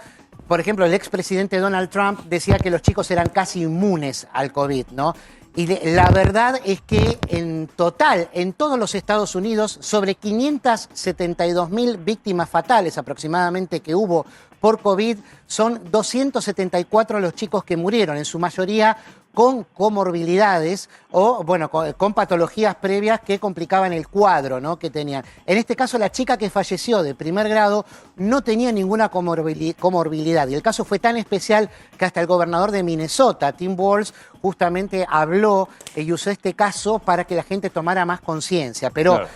por ejemplo, el expresidente Donald Trump decía que los chicos eran casi inmunes al COVID, ¿no? Y la verdad es que en total, en todos los Estados Unidos, sobre 572.000 víctimas fatales aproximadamente que hubo por COVID, son 274 los chicos que murieron, en su mayoría con comorbilidades o, bueno, con patologías previas que complicaban el cuadro, ¿no? que tenían. En este caso, la chica que falleció de primer grado no tenía ninguna comorbilidad. Y el caso fue tan especial que hasta el gobernador de Minnesota, Tim Walz, justamente habló y usó este caso para que la gente tomara más conciencia. Pero claro,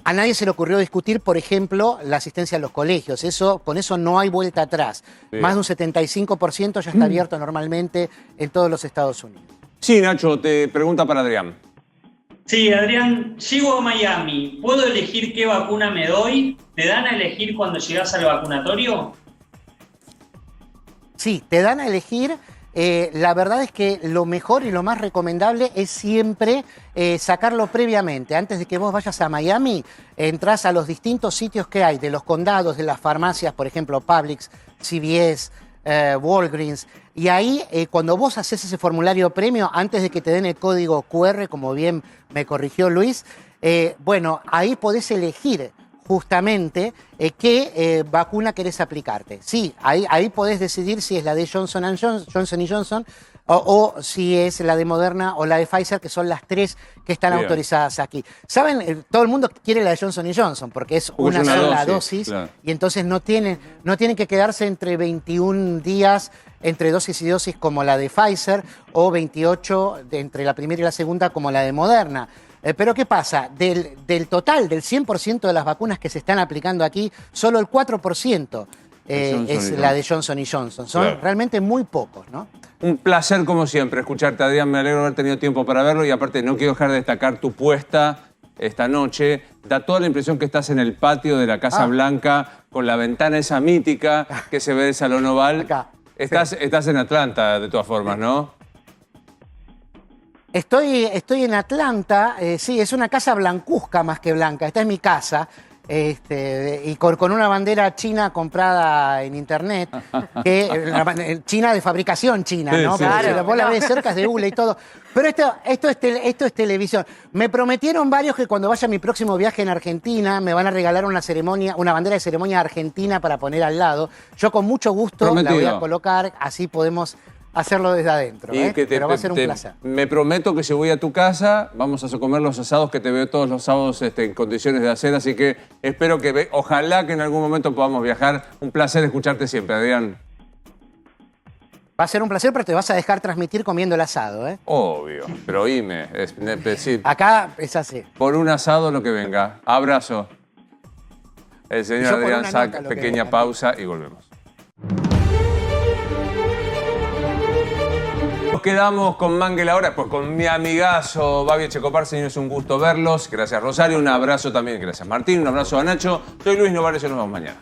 a nadie se le ocurrió discutir, por ejemplo, la asistencia a los colegios. Con eso no hay vuelta atrás. Sí. Más de un 75% ya está abierto normalmente en todos los Estados Unidos. Sí, Nacho, te pregunta para Adrián. Sí, Adrián, llego a Miami. ¿Puedo elegir qué vacuna me doy? ¿Te dan a elegir cuando llegas al vacunatorio? Sí, te dan a elegir. La verdad es que lo mejor y lo más recomendable es siempre sacarlo previamente. Antes de que vos vayas a Miami, entras a los distintos sitios que hay, de los condados, de las farmacias, por ejemplo, Publix, CVS, Walgreens. Y ahí, cuando vos haces ese formulario premio, antes de que te den el código QR, como bien me corrigió Luis, bueno, ahí podés elegir justamente qué vacuna querés aplicarte. Sí, ahí podés decidir si es la de Johnson Johnson o si es la de Moderna o la de Pfizer, que son las tres que están autorizadas aquí. ¿Saben? Todo el mundo quiere la de Johnson Johnson porque es una sola dosis claro. Y entonces no tienen que quedarse entre 21 días entre dosis y dosis como la de Pfizer o 28 entre la primera y la segunda como la de Moderna. Pero ¿qué pasa? Del total, del 100% de las vacunas que se están aplicando aquí, solo el 4% es la de Johnson Johnson. Son realmente muy pocos, ¿no? Un placer como siempre escucharte, Adrián. Me alegro de haber tenido tiempo para verlo y aparte no quiero dejar de destacar tu puesta esta noche. Da toda la impresión que estás en el patio de la Casa Blanca con la ventana esa mítica que se ve del Salón Oval. Acá. Estás en Atlanta de todas formas, ¿no? Estoy en Atlanta, sí, es una casa blancuzca más que blanca, esta es mi casa, y con una bandera china comprada en internet, china de fabricación china, ¿no? Sí, claro. Vos la ves cerca de Ule y todo. Pero esto es televisión. Me prometieron varios que cuando vaya a mi próximo viaje en Argentina me van a regalar una bandera de ceremonia argentina para poner al lado. Yo con mucho gusto la voy a colocar, así podemos hacerlo desde adentro, pero va a ser un placer. Me prometo que si voy a tu casa, vamos a comer los asados que te veo todos los sábados en condiciones de hacer, así que espero que, ojalá que en algún momento podamos viajar. Un placer escucharte siempre, Adrián. Va a ser un placer, pero te vas a dejar transmitir comiendo el asado, ¿eh? Obvio, pero oíme. Acá es así. Por un asado lo que venga. Abrazo. El señor Adrián Sac, pequeña pausa y volvemos. Nos quedamos con Manguel ahora, pues con mi amigazo Babi Echecopar, señor, es un gusto verlos. Gracias, Rosario. Un abrazo también. Gracias, Martín. Un abrazo a Nacho. Soy Luis Novares y nos vemos mañana.